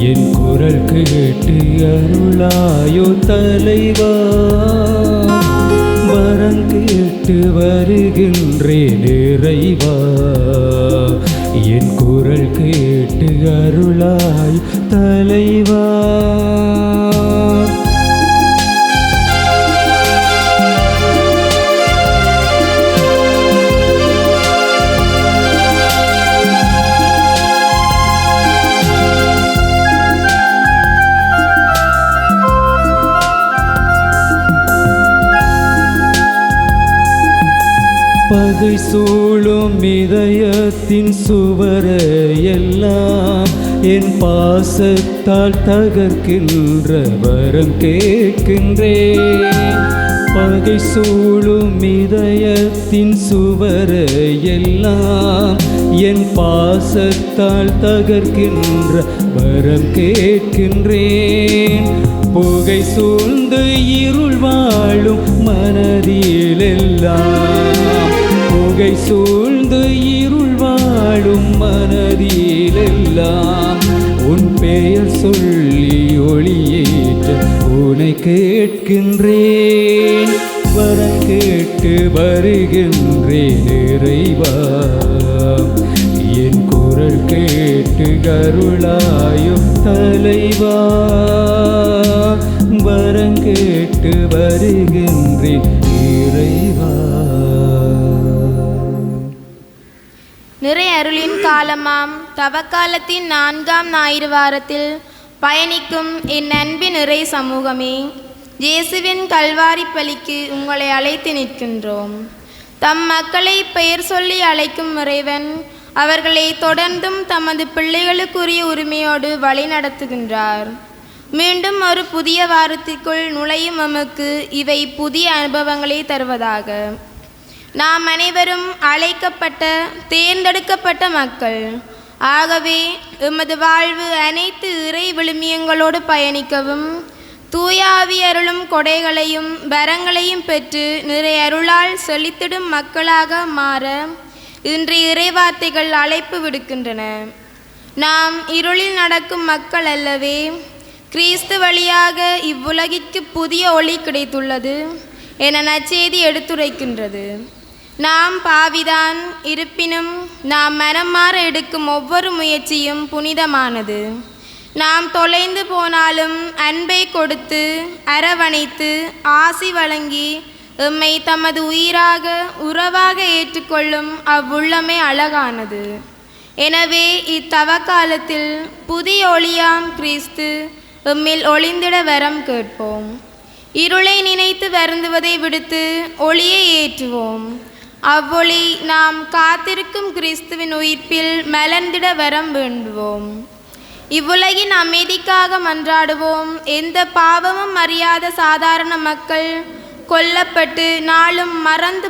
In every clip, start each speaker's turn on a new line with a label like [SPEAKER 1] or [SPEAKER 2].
[SPEAKER 1] என் குரல் கேட்டு அருளாயோ தலைவா, வரம் கேட்டு வருகின்றேன் இறைவா. என் குரல் கேட்டு அருளாய் தலைவா. பகை சூழும் இதயத்தின் சுவரையெல்லாம் என் பாசத்தால் தகர்க்கின்ற வரம் கேட்கின்றேன். பகை சூழும் இதயத்தின் சுவரையெல்லாம் என் பாசத்தால் தகர்க்கின்ற வரம் கேட்கின்றேன். புகை சூழ்ந்து இருள் வாழும் மனதிலெல்லாம், புகை சூழ்ந்து இருள் வாழும் மனதிலெல்லாம் உன் பெயர் சொல்லி ஒளியேற்ற உனை கேட்கின்றேன். வரம் கேட்டு வருகின்றேன் இறைவா. என் குரல் கேட்டு அருளாயும் தலைவா. வரம் கேட்டு வருகின்றேன் இறைவா.
[SPEAKER 2] நிறை அருளின் காலமாம் தவக்காலத்தின் 4ஆம் ஞாயிறு வாரத்தில் பயணிக்கும் என் அன்பின் நிறை சமூகமே, இயேசுவின் கல்வாரி பலிக்கு உங்களை அழைத்து நிற்கின்றோம். தம் மக்களை பெயர் சொல்லி அழைக்கும் இறைவன் அவர்களை தொடர்ந்தும் தமது பிள்ளைகளுக்குரிய உரிமையோடு வழி நடத்துகின்றார். மீண்டும் ஒரு புதிய வாரத்திற்குள் நுழையும் நமக்கு இவை புதிய அனுபவங்களை தருவதாக. நாம் அனைவரும் அழைக்கப்பட்ட தேர்ந்தெடுக்கப்பட்ட மக்கள். ஆகவே எமது வாழ்வு அனைத்து இறை விழுமியங்களோடு பயணிக்கவும், தூய ஆவி அருளும் கொடைகளையும் வரங்களையும் பெற்று நிறை அருளால் செழித்திடும் மக்களாக மாற இன்றைய இறைவார்த்தைகள் அழைப்பு விடுக்கின்றன. நாம் இருளில் நடக்கும் மக்கள் அல்லவே, கிறிஸ்து வழியாக இவ்வுலகிற்கு புதிய ஒளி கிடைத்துள்ளது என நற்செய்தி எடுத்துரைக்கின்றது. நாம் பாவிதான், இருப்பினும் நாம் மனம் மாற எடுக்கும் ஒவ்வொரு முயற்சியும் புனிதமானது. நாம் தொலைந்து போனாலும் அன்பை கொடுத்து அரவணைத்து ஆசி வழங்கி எம்மை தமது உயிராக உறவாக ஏற்றுக்கொள்ளும் அவ்வுள்ளமே அழகானது. எனவே இத்தவக்காலத்தில் புதிய ஒளியாம் கிறிஸ்து எம்மில் ஒளிந்திட வரம் கேட்போம். இருளை நினைத்து வருந்துவதை விடுத்து ஒளியை ஏற்றுவோம். அவ்வொளி நாம் காத்திருக்கும் கிறிஸ்துவின் உயிர்ப்பில் மலர்ந்திட வரம் வேண்டுவோம். இவ்வுலகின் அமைதிக்காக மன்றாடுவோம். எந்த பாவமும் அறியாத சாதாரண மக்கள் கொல்லப்பட்டு நாளும் மறைந்து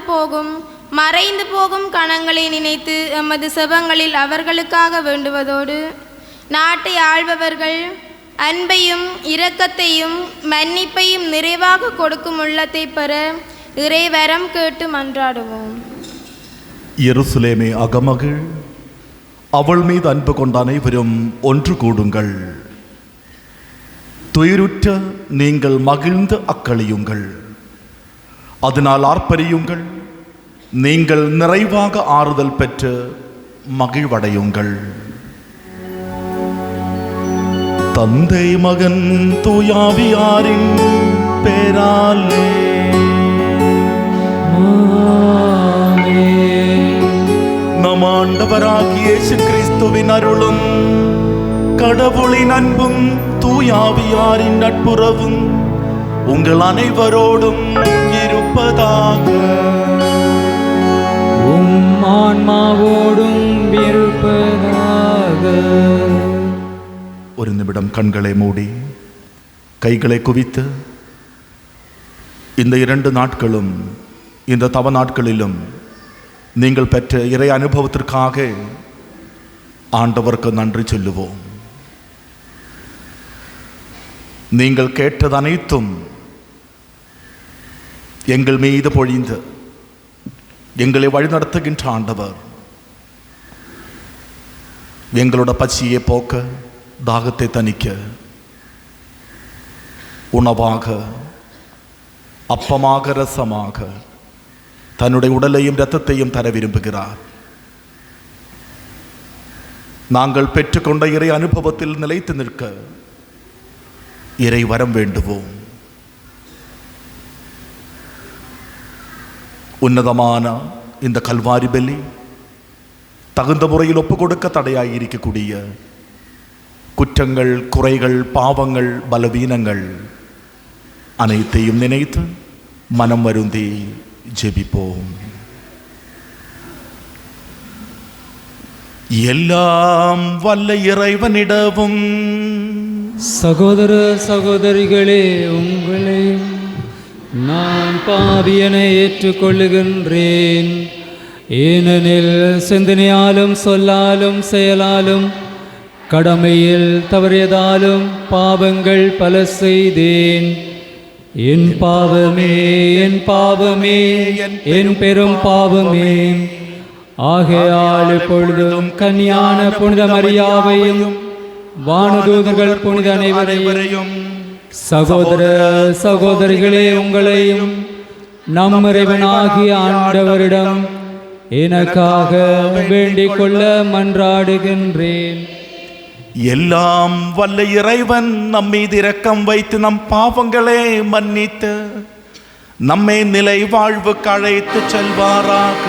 [SPEAKER 2] போகும் கணங்களை நினைத்து எமது செபங்களில் அவர்களுக்காக வேண்டுவதோடு, நாட்டை ஆள்பவர்கள் அன்பையும் இரக்கத்தையும் மன்னிப்பையும் நிறைவாக கொடுக்கும் உள்ளத்தை பெற இறைவரம் கேட்டு மன்றாடுவோம்.
[SPEAKER 3] எருசலேமே அகமகள், அவள் மீது அன்பு கொண்ட அனைவரும் ஒன்று கூடுங்கள். துயருற்ற நீங்கள் மகிழ்ந்து அக்களியுங்கள், அதனால் ஆர்ப்பரியுங்கள். நீங்கள் நிறைவாக ஆறுதல் பெற்று மகிழ்வடையுங்கள். தந்தை மகன் தூயாவியாரின் பேராலே நம் ஆண்டவராகிய இயேசு கிறிஸ்துவின் அருளும் கடவுளின் அன்பும் தூயாவியாரின் நட்புறவும் உங்கள் அனைவரோடும் இருப்பதாக.
[SPEAKER 1] ஆன்மாவோடும் இருப்பதாக.
[SPEAKER 3] ஒரு நிமிடம் கண்களை மூடி கைகளை குவித்து, இந்த 2 நாட்களும் இந்த தவ நாட்களிலும் நீங்கள் பெற்ற இறை அனுபவத்திற்காக ஆண்டவருக்கு நன்றி சொல்லுவோம். நீங்கள் கேட்டது அனைத்தும் எங்கள் மீது பொழிந்து எங்களை வழிநடத்துகின்ற ஆண்டவர் எங்களோட பசியை போக்க, தாகத்தை தணிக்க உணவாக, அப்பமாக, ரசமாக தன்னுடைய உடலையும் இரத்தத்தையும் தர விரும்புகிறார். நாங்கள் பெற்றுக்கொண்ட இறை அனுபவத்தில் நிலைத்து நிற்க இறை வரம் வேண்டுவோம். உன்னதமான இந்த கல்வாரி பலி தகுந்த முறையில் ஒப்பு கொடுக்க தடையாய் இருக்கக்கூடிய குற்றங்கள், குறைகள், பாவங்கள், பலவீனங்கள் அனைத்தையும் நினைத்து மனம் வருந்தி ஜெபிப்போம். எல்லாம் வல்ல இறைவனிடமும்
[SPEAKER 1] சகோதர சகோதரிகளே, உங்களை நான் பாவியனை ஏற்றுக்கொள்ளுகின்றேன். ஏனெனில் சிந்தனையாலும் சொல்லாலும் செயலாலும் கடமையில் தவறியதாலும் பாவங்கள் பல செய்தேன். என் பாவமே, என் பாவமே, என் பெரும் பாவமே. ஆகையால் இப்பொழுதும் கன்னியான புனித மரியாவையும் வானதூதர்கள் புனித அனைவரையும் சகோதர சகோதரிகளே உங்களையும் நம் இறைவனாகிய ஆண்டவரிடம் எனக்காக வேண்டிக் கொள்ள மன்றாடுகின்றேன்.
[SPEAKER 3] எல்லாம் வல்ல இறைவன் நம் மீது இரக்கம் வைத்து நம் பாவங்களே மன்னித்து நம்மை நிலை வாழ்வுக்கு அழைத்து செல்வாராக.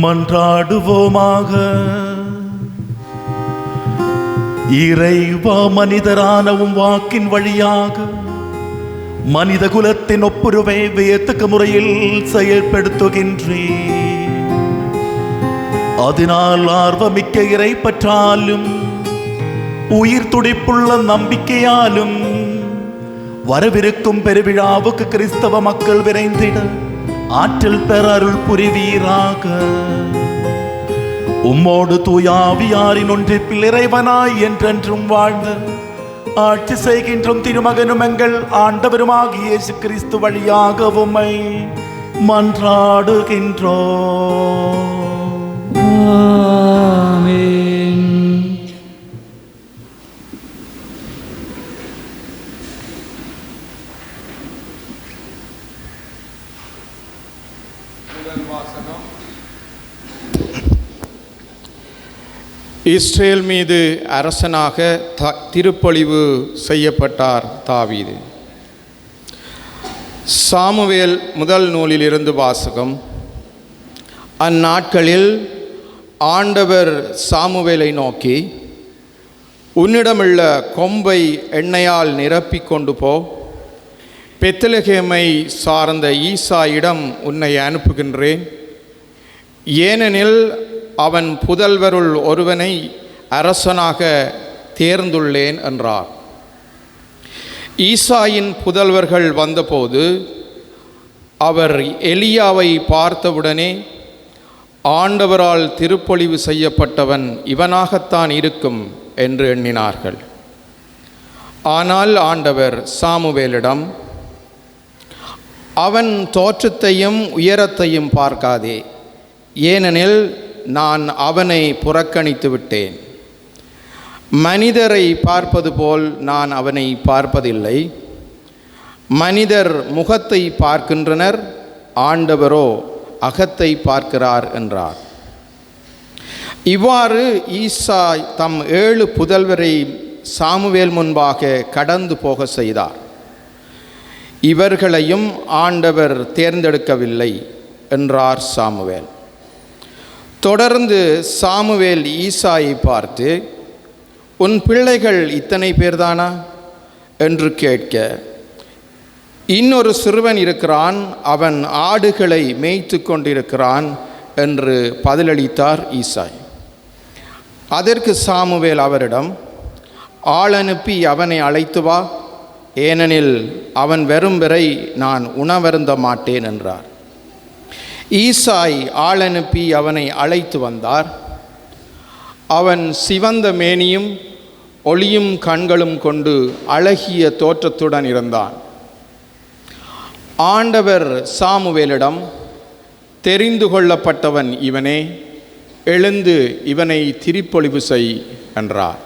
[SPEAKER 3] மன்றாடுவோமாக. இறைவா, மனிதரானவும் வாக்கின் வழியாக மனித குலத்தின் ஒப்புருவை வியத்தக்க முறையில் செயல்படுத்துகின்றேன். அதனால் ஆர்வமிக்க இறை பற்றாலும் உயிர் துடிப்புள்ள நம்பிக்கையாலும் வரவிருக்கும் பெருவிழாவுக்கு கிறிஸ்தவ மக்கள் விரைந்திட ஆற்றல் பெற அருள் புரிவீராக. உம்மோடு தூயாவியாரின் ஒன்றிப்பில் இறைவனாய் என்றென்றும் வாழ்ந்து ஆட்சி செய்கின்றோம் திருமகனும் எங்கள் ஆண்டவருமாகிய இயேசு கிறிஸ்து வழியாக உம்மை மன்றாடுகின்றோம்.
[SPEAKER 1] ஆமென்.
[SPEAKER 4] இஸ்ரேல் மீது அரசனாக திருப்பொழிவு செய்யப்பட்டார் தாவீது. சாமுவேல் முதல் நூலிலிருந்து வாசகம். அந்நாட்களில் ஆண்டவர் சாமுவேலை நோக்கி, உன்னிடமுள்ள கொம்பை எண்ணெயால் நிரப்பிக் கொண்டு போ, பெத்லகேமை சார்ந்த ஈசாயிடம் உன்னை அனுப்புகின்றேன். ஏனெனில் அவன் புதல்வருள் ஒருவனை அரசனாக தேர்ந்துள்ளேன் என்றார். ஈசாயின் புதல்வர்கள் வந்தபோது அவர் எலியாவை பார்த்தவுடனே, ஆண்டவரால் திருப்பொழிவு செய்யப்பட்டவன் இவனாகத்தான் இருக்கும் என்று எண்ணினார்கள். ஆனால் ஆண்டவர் சாமுவேலிடம், அவன் தோற்றத்தையும் உயரத்தையும் பார்க்காதே, ஏனெனில் நான் அவனை புறக்கணித்து விட்டேன். மனிதரை பார்ப்பது போல் நான் அவனை பார்ப்பதில்லை. மனிதர் முகத்தை பார்க்கின்றனர், ஆண்டவரோ அகத்தை பார்க்கிறார் என்றார். இவ்வாறு ஈசா தம் 7 புதல்வரை சாமுவேல் முன்பாக கடந்து போக செய்தார். இவர்களையும் ஆண்டவர் தேர்ந்தெடுக்கவில்லை என்றார் சாமுவேல். தொடர்ந்து சாமுவேல் ஈசாயை பார்த்து, உன் பிள்ளைகள் இத்தனை பேர்தானா என்று கேட்க, இன்னொரு சிறுவன் இருக்கிறான், அவன் ஆடுகளை மேய்த்து கொண்டிருக்கிறான் என்று பதிலளித்தார் ஈசாய். அதற்கு சாமுவேல் அவரிடம், ஆள் அனுப்பி அவனை அழைத்து வா, ஏனெனில் அவன் வரும் வரை நான் உணவருந்த மாட்டேன் என்றார். ஈசாய் ஆள் அனுப்பி அவனை அழைத்து வந்தார். அவன் சிவந்த மேனியும் ஒளியும் கண்களும் கொண்டு அழகிய தோற்றத்துடன் இருந்தான். ஆண்டவர் சாமுவேலிடம், தெரிந்து கொள்ளப்பட்டவன் இவனே, எழுந்து இவனை திருப்பொழிவு செய் என்றார்.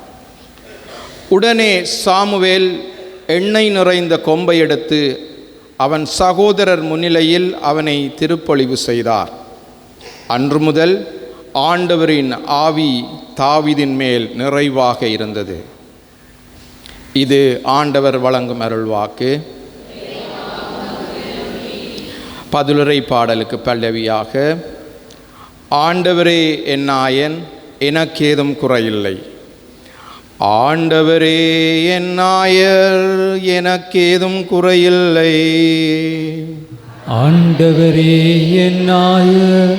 [SPEAKER 4] உடனே சாமுவேல் எண்ணெய் நிறைந்த கொம்பை எடுத்து அவன் சகோதரர் முன்னிலையில் அவனை திருப்பொழிவு செய்தார். அன்று முதல் ஆண்டவரின் ஆவி தாவீதின் மேல் நிறைவாக இருந்தது. இது ஆண்டவர் வழங்கும் அருள்வாக்கு. பதிலுரை பாடலுக்கு பல்லவியாக, ஆண்டவரே என் நாயன், எனக்கேதும் குறையில்லை. ஆண்டவரே என் நாயர், எனக்கேதும் குறையில்லை.
[SPEAKER 1] ஆண்டவரே என் நாயர்,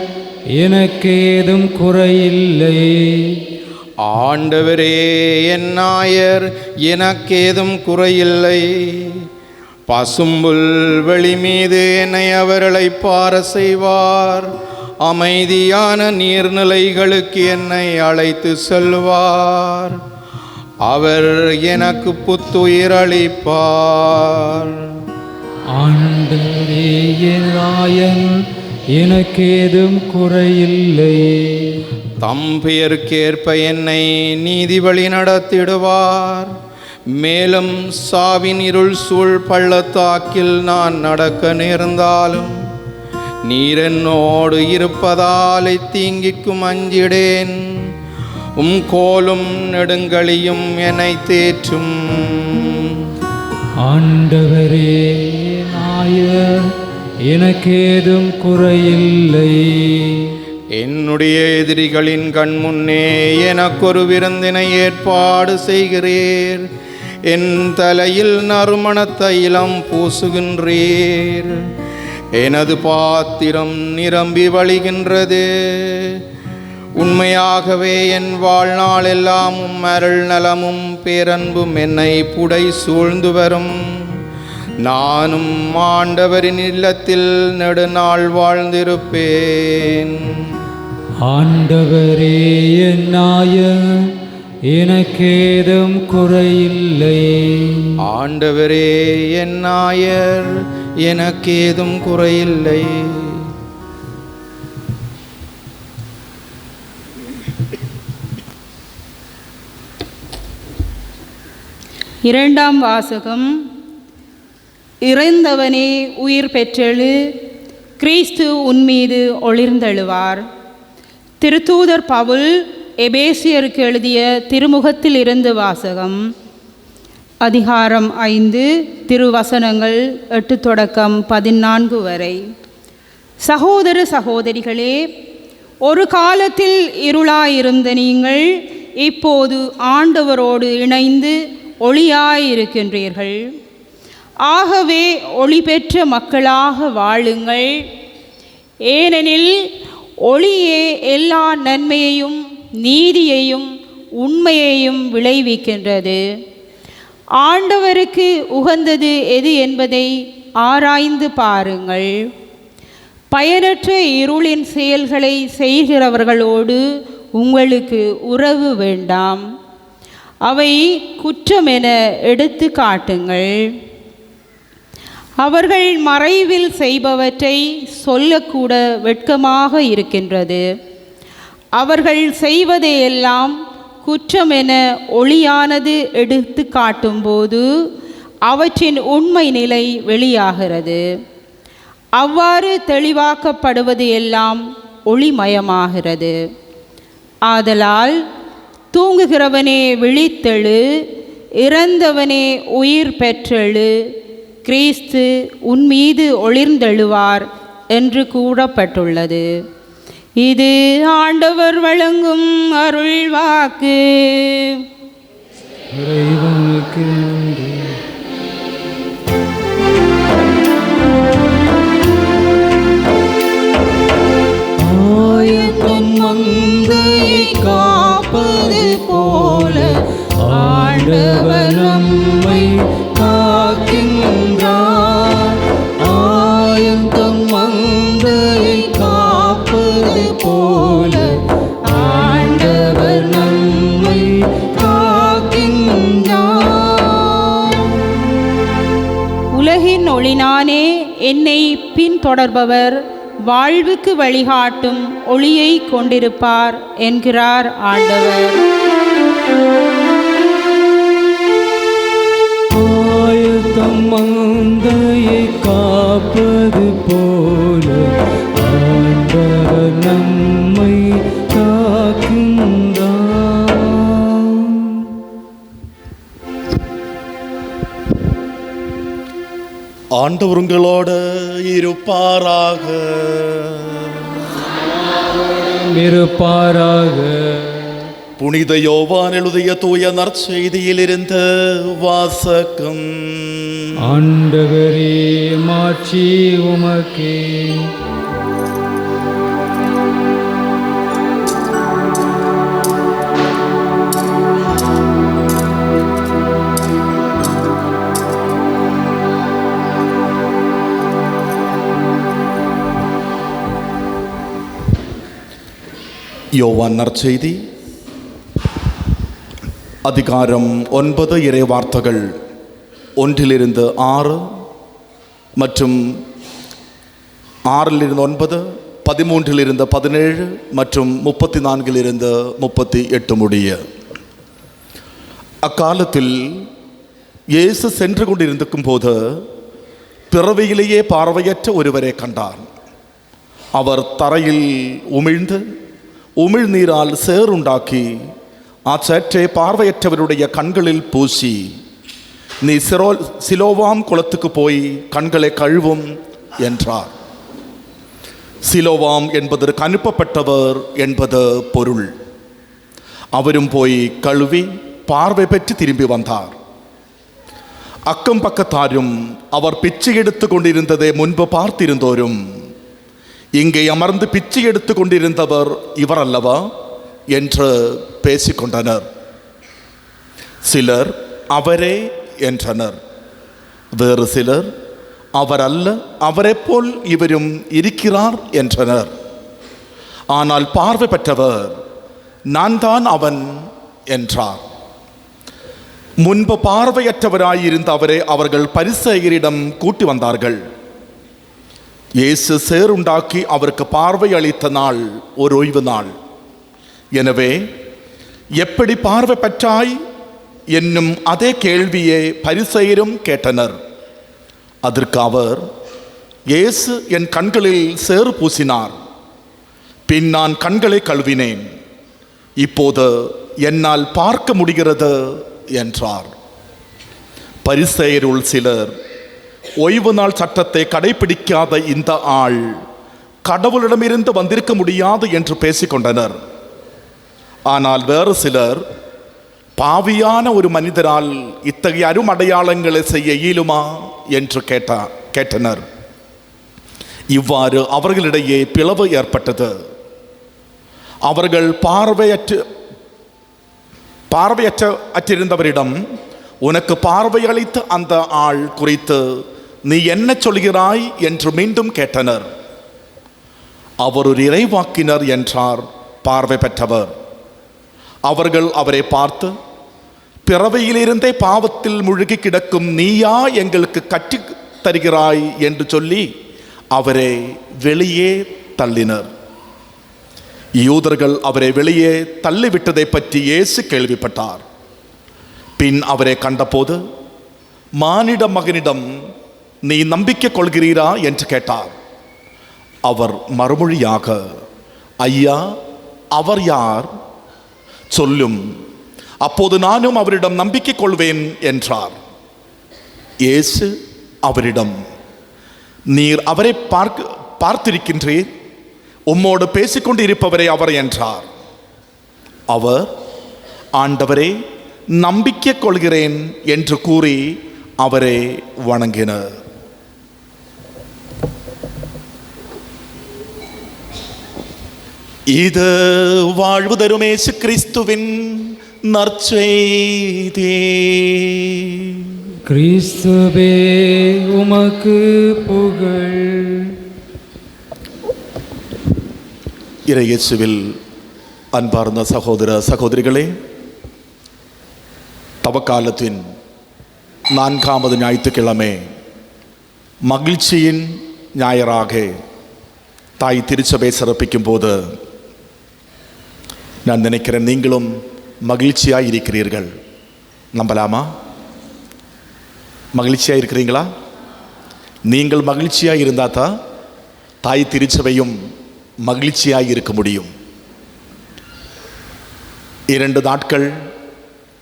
[SPEAKER 1] எனக்கேதும் குறையில்லை.
[SPEAKER 4] ஆண்டவரே என் நாயர், எனக்கேதும் குறையில்லை. பசும்புல் வெளி மீது என்னை அவர்களை பார செய்வார். அமைதியான நீர்நிலைகளுக்கு என்னை அழைத்து செல்வார். அவர் எனக்கு புத்துயிர் அளிப்பார்.
[SPEAKER 1] ஆண்டவரே என் நாயன், எனக்கேதும் குறையில்லை.
[SPEAKER 4] தம் பெயருக்கேற்ப என்னை நீதி வழி நடத்திடுவார். மேலும் சாவின் இருள் சூழ் பள்ளத்தாக்கில் நான் நடக்க நேர்ந்தாலும் நீர் என்னோடு இருப்பதால் தீங்கிக்கும் அஞ்சிடேன். கோலும் நெடுங்கலியும் என்னை தேற்றும்.
[SPEAKER 1] ஆண்டவரே நாயர், எனக்கேதும் குறையில்லை.
[SPEAKER 4] என்னுடைய எதிரிகளின் கண் முன்னே எனக்கொரு விருந்தினை ஏற்பாடு செய்கிறீர். என் தலையில் நறுமண தைலம் பூசுகின்றீர். எனது பாத்திரம் நிரம்பி வழிகின்றது. உண்மையாகவே என் வாழ்நாள் எல்லாம் அருள் நலமும் பேரன்பும் என்னை புடை சூழ்ந்து வரும். நானும் ஆண்டவரின் இல்லத்தில் நெடுநாள் வாழ்ந்திருப்பேன்.
[SPEAKER 1] ஆண்டவரே என் நாயர், எனக்கேதும் குறையில்லை.
[SPEAKER 4] ஆண்டவரே என் நாயர், எனக்கேதும் குறையில்லை.
[SPEAKER 5] இரண்டாம் வாசகம். இறந்தவனே உயிர் பெற்றெழு, கிறிஸ்து உன்மீது ஒளிர்ந்தெழுவார். திருத்தூதர் பவுல் எபேசியருக்கு எழுதிய திருமுகத்தில் இருந்து வாசகம். அதிகாரம் 5, திருவசனங்கள் 8 தொடக்கம் 14 வரை. சகோதர சகோதரிகளே, ஒரு காலத்தில் இருளாயிருந்த நீங்கள் இப்போது ஆண்டவரோடு இணைந்து ஒளியாயிருக்கின்றீர்கள். ஆகவே ஒளி பெற்ற மக்களாக வாழுங்கள். ஏனெனில் ஒளியே எல்லா நன்மையையும் நீதியையும் உண்மையையும் விளைவிக்கின்றது. ஆண்டவருக்கு உகந்தது எது என்பதை ஆராய்ந்து பாருங்கள். பயனற்ற இருளின் செயல்களை செய்கிறவர்களோடு உங்களுக்கு உறவு வேண்டாம். அவை குற்றமென எடுத்து காட்டுங்கள். அவர்கள் மறைவில் செய்பவற்றை சொல்லக்கூட வெட்கமாக இருக்கின்றது. அவர்கள் செய்வதையெல்லாம் குற்றமென ஒளியானது எடுத்து காட்டும்போது அவற்றின் உண்மை நிலை வெளியாகிறது. அவ்வாறு தெளிவாக்கப்படுவது எல்லாம் ஒளிமயமாகிறது. ஆதலால் தூங்குகிறவனே விழித்தெழு, இறந்தவனே உயிர் பெற்றெழு, கிறிஸ்து உன் மீது ஒளிர்ந்தெழுவார் என்று கூறப்பட்டுள்ளது. இது ஆண்டவர் வழங்கும் அருள்வாக்கு.
[SPEAKER 1] இறைவனுக்கு நன்றி. ஆயத்தம் மந்தையை காப்பது போல ஆண்டவர் நம்மை காக்கின்றார். ஆயத்தம் மந்தையை காப்பது போல ஆண்டவர் நம்மை காக்கின்றார்.
[SPEAKER 5] உலகின் ஒளினானே, என்னை பின்தொடர்பவர் வாழ்வுக்கு வழிகாட்டும் ஒளியை கொண்டிருப்பார் என்கிறார் ஆண்டவர்.
[SPEAKER 1] ஆயத்தம் மந்தையை காப்பது போல ஆண்டவர் நம்மை காக்கின்றார்.
[SPEAKER 3] ஆண்டவர் உங்களோடு இருப்பாராக.
[SPEAKER 1] இருப்பாராக.
[SPEAKER 3] புனித யோவான் எழுதிய தூய நற்செய்தியிலிருந்து வாசகம்.
[SPEAKER 1] ஆண்டவரே, மாட்சி உமக்கே.
[SPEAKER 3] யோவான் நற்செய்தி அதிகாரம் 9 இறை வார்த்தைகள் 1 6 மற்றும் 6 9, 13 17 மற்றும் 34 38 முடிய. அக்காலத்தில் இயேசு சென்று கொண்டிருக்கும் போது பிறவியிலேயே பார்வையற்ற ஒருவரை கண்டார். அவர் தரையில் உமிழ்ந்து உமிழ்நீரால் சேறுண்டாக்கி அச்சற்றே பார்வையற்றவருடைய கண்களில் பூசி, நீ சிலோவாம் குளத்துக்கு போய் கண்களை கழுவும் என்றார். சிலோவாம் என்பதற்கு அனுப்பப்பட்டவர் என்பது பொருள். அவரும் போய் கழுவி பார்வை பெற்று திரும்பி வந்தார். அக்கம் பக்கத்தாரும் அவர் பிச்சை எடுத்து கொண்டிருந்ததை முன்பு பார்த்திருந்தோரும், இங்கே அமர்ந்து பிச்சை எடுத்து கொண்டிருந்தவர் இவர் அல்லவா என்று பேசிக்கொண்டனர். சிலர் அவரே என்றனர். வேறு சிலர் அவர் அல்ல, அவரை போல் இவரும் இருக்கிறார் என்றனர். ஆனால் பார்வை பெற்றவர் நான் தான் அவன் என்றார். முன்பு பார்வையற்றவராயிருந்த அவரை அவர்கள் பரிசேயரிடம் கூட்டி வந்தார்கள். இயேசு சேறுண்டாக்கி அவருக்கு பார்வை அளித்த நாள் ஒரு ஓய்வு நாள். எனவே எப்படி பார்வை பெற்றாய் என்னும் அதே கேள்வியை பரிசேயரும் கேட்டனர். அதற்கு அவர், இயேசு என் கண்களில் சேறு பூசினார், பின் நான் கண்களை கழுவினேன், இப்போது என்னால் பார்க்க முடிகிறது என்றார். பரிசேயருள் சிலர், ஓய்வு நாள் சட்டத்தை கடைபிடிக்காத இந்த ஆள் கடவுளிடமிருந்து வந்திருக்க முடியாது என்று பேசிக்கொண்டனர். ஆனால் வேறு சிலர், பாவியான ஒரு மனிதரால் இத்தகைய அருமடையாளங்களை செய்ய இயலுமா என்று கேட்டனர். இவ்வாறு அவர்களிடையே பிளவு ஏற்பட்டது. அவர்கள் பார்வையற்றிருந்தவரிடம், உனக்கு பார்வை அளித்த அந்த ஆள் குறித்து நீ என்ன சொல்கிறாய் என்று மீண்டும் கேட்டனர். அவர் ஒரு இறைவாக்கினர் என்றார் பார்வை பெற்றவர். அவர்கள் அவரை பார்த்து, பிறவையிலிருந்தே பாவத்தில் முழுகி கிடக்கும் நீயா எங்களுக்கு கற்றுத் தருகிறாய் என்று சொல்லி அவரை வெளியே தள்ளினர். யூதர்கள் அவரை வெளியே தள்ளிவிட்டதை பற்றி இயேசு கேள்விப்பட்டார். பின் அவரை கண்டபோது, மானிட மகனிடம் நீ நம்பிக்கை கொள்கிறீரா என்று கேட்டார். அவர் மறுமொழியாக, ஐயா, அவர் யார் சொல்லும், அப்போது நானும் அவரிடம் நம்பிக்கை கொள்வேன் என்றார். இயேசு அவரிடம், நீர் அவரை பார்த்திருக்கின்றீர், உம்மோடு பேசிக்கொண்டு இருப்பவரே அவர் என்றார். அவர், ஆண்டவரே, நம்பிக்கை கொள்கிறேன் என்று கூறி அவரை வணங்கினார். இது வாழ்வு தரும் இயேசு கிறிஸ்துவின் நற்செய்தி.
[SPEAKER 1] கிறிஸ்துவே உமக்கு புகழ்.
[SPEAKER 3] இறையேசுவில் அன்பார்ந்த சகோதர சகோதரிகளே, தவக்காலத்தின் 4வது ஞாயிற்றுக்கிழமை மகிழ்ச்சியின் ஞாயிறாக தாய் திருச்சபை சிறப்பிக்கும் போது நான் நினைக்கிறேன் நீங்களும் மகிழ்ச்சியாக இருக்கிறீர்கள். நம்பலாமா? மகிழ்ச்சியாக இருக்கிறீங்களா? நீங்கள் மகிழ்ச்சியாக இருந்தால் தான் தாய் திருச்சபையும் மகிழ்ச்சியாக இருக்க முடியும். 2 நாட்கள்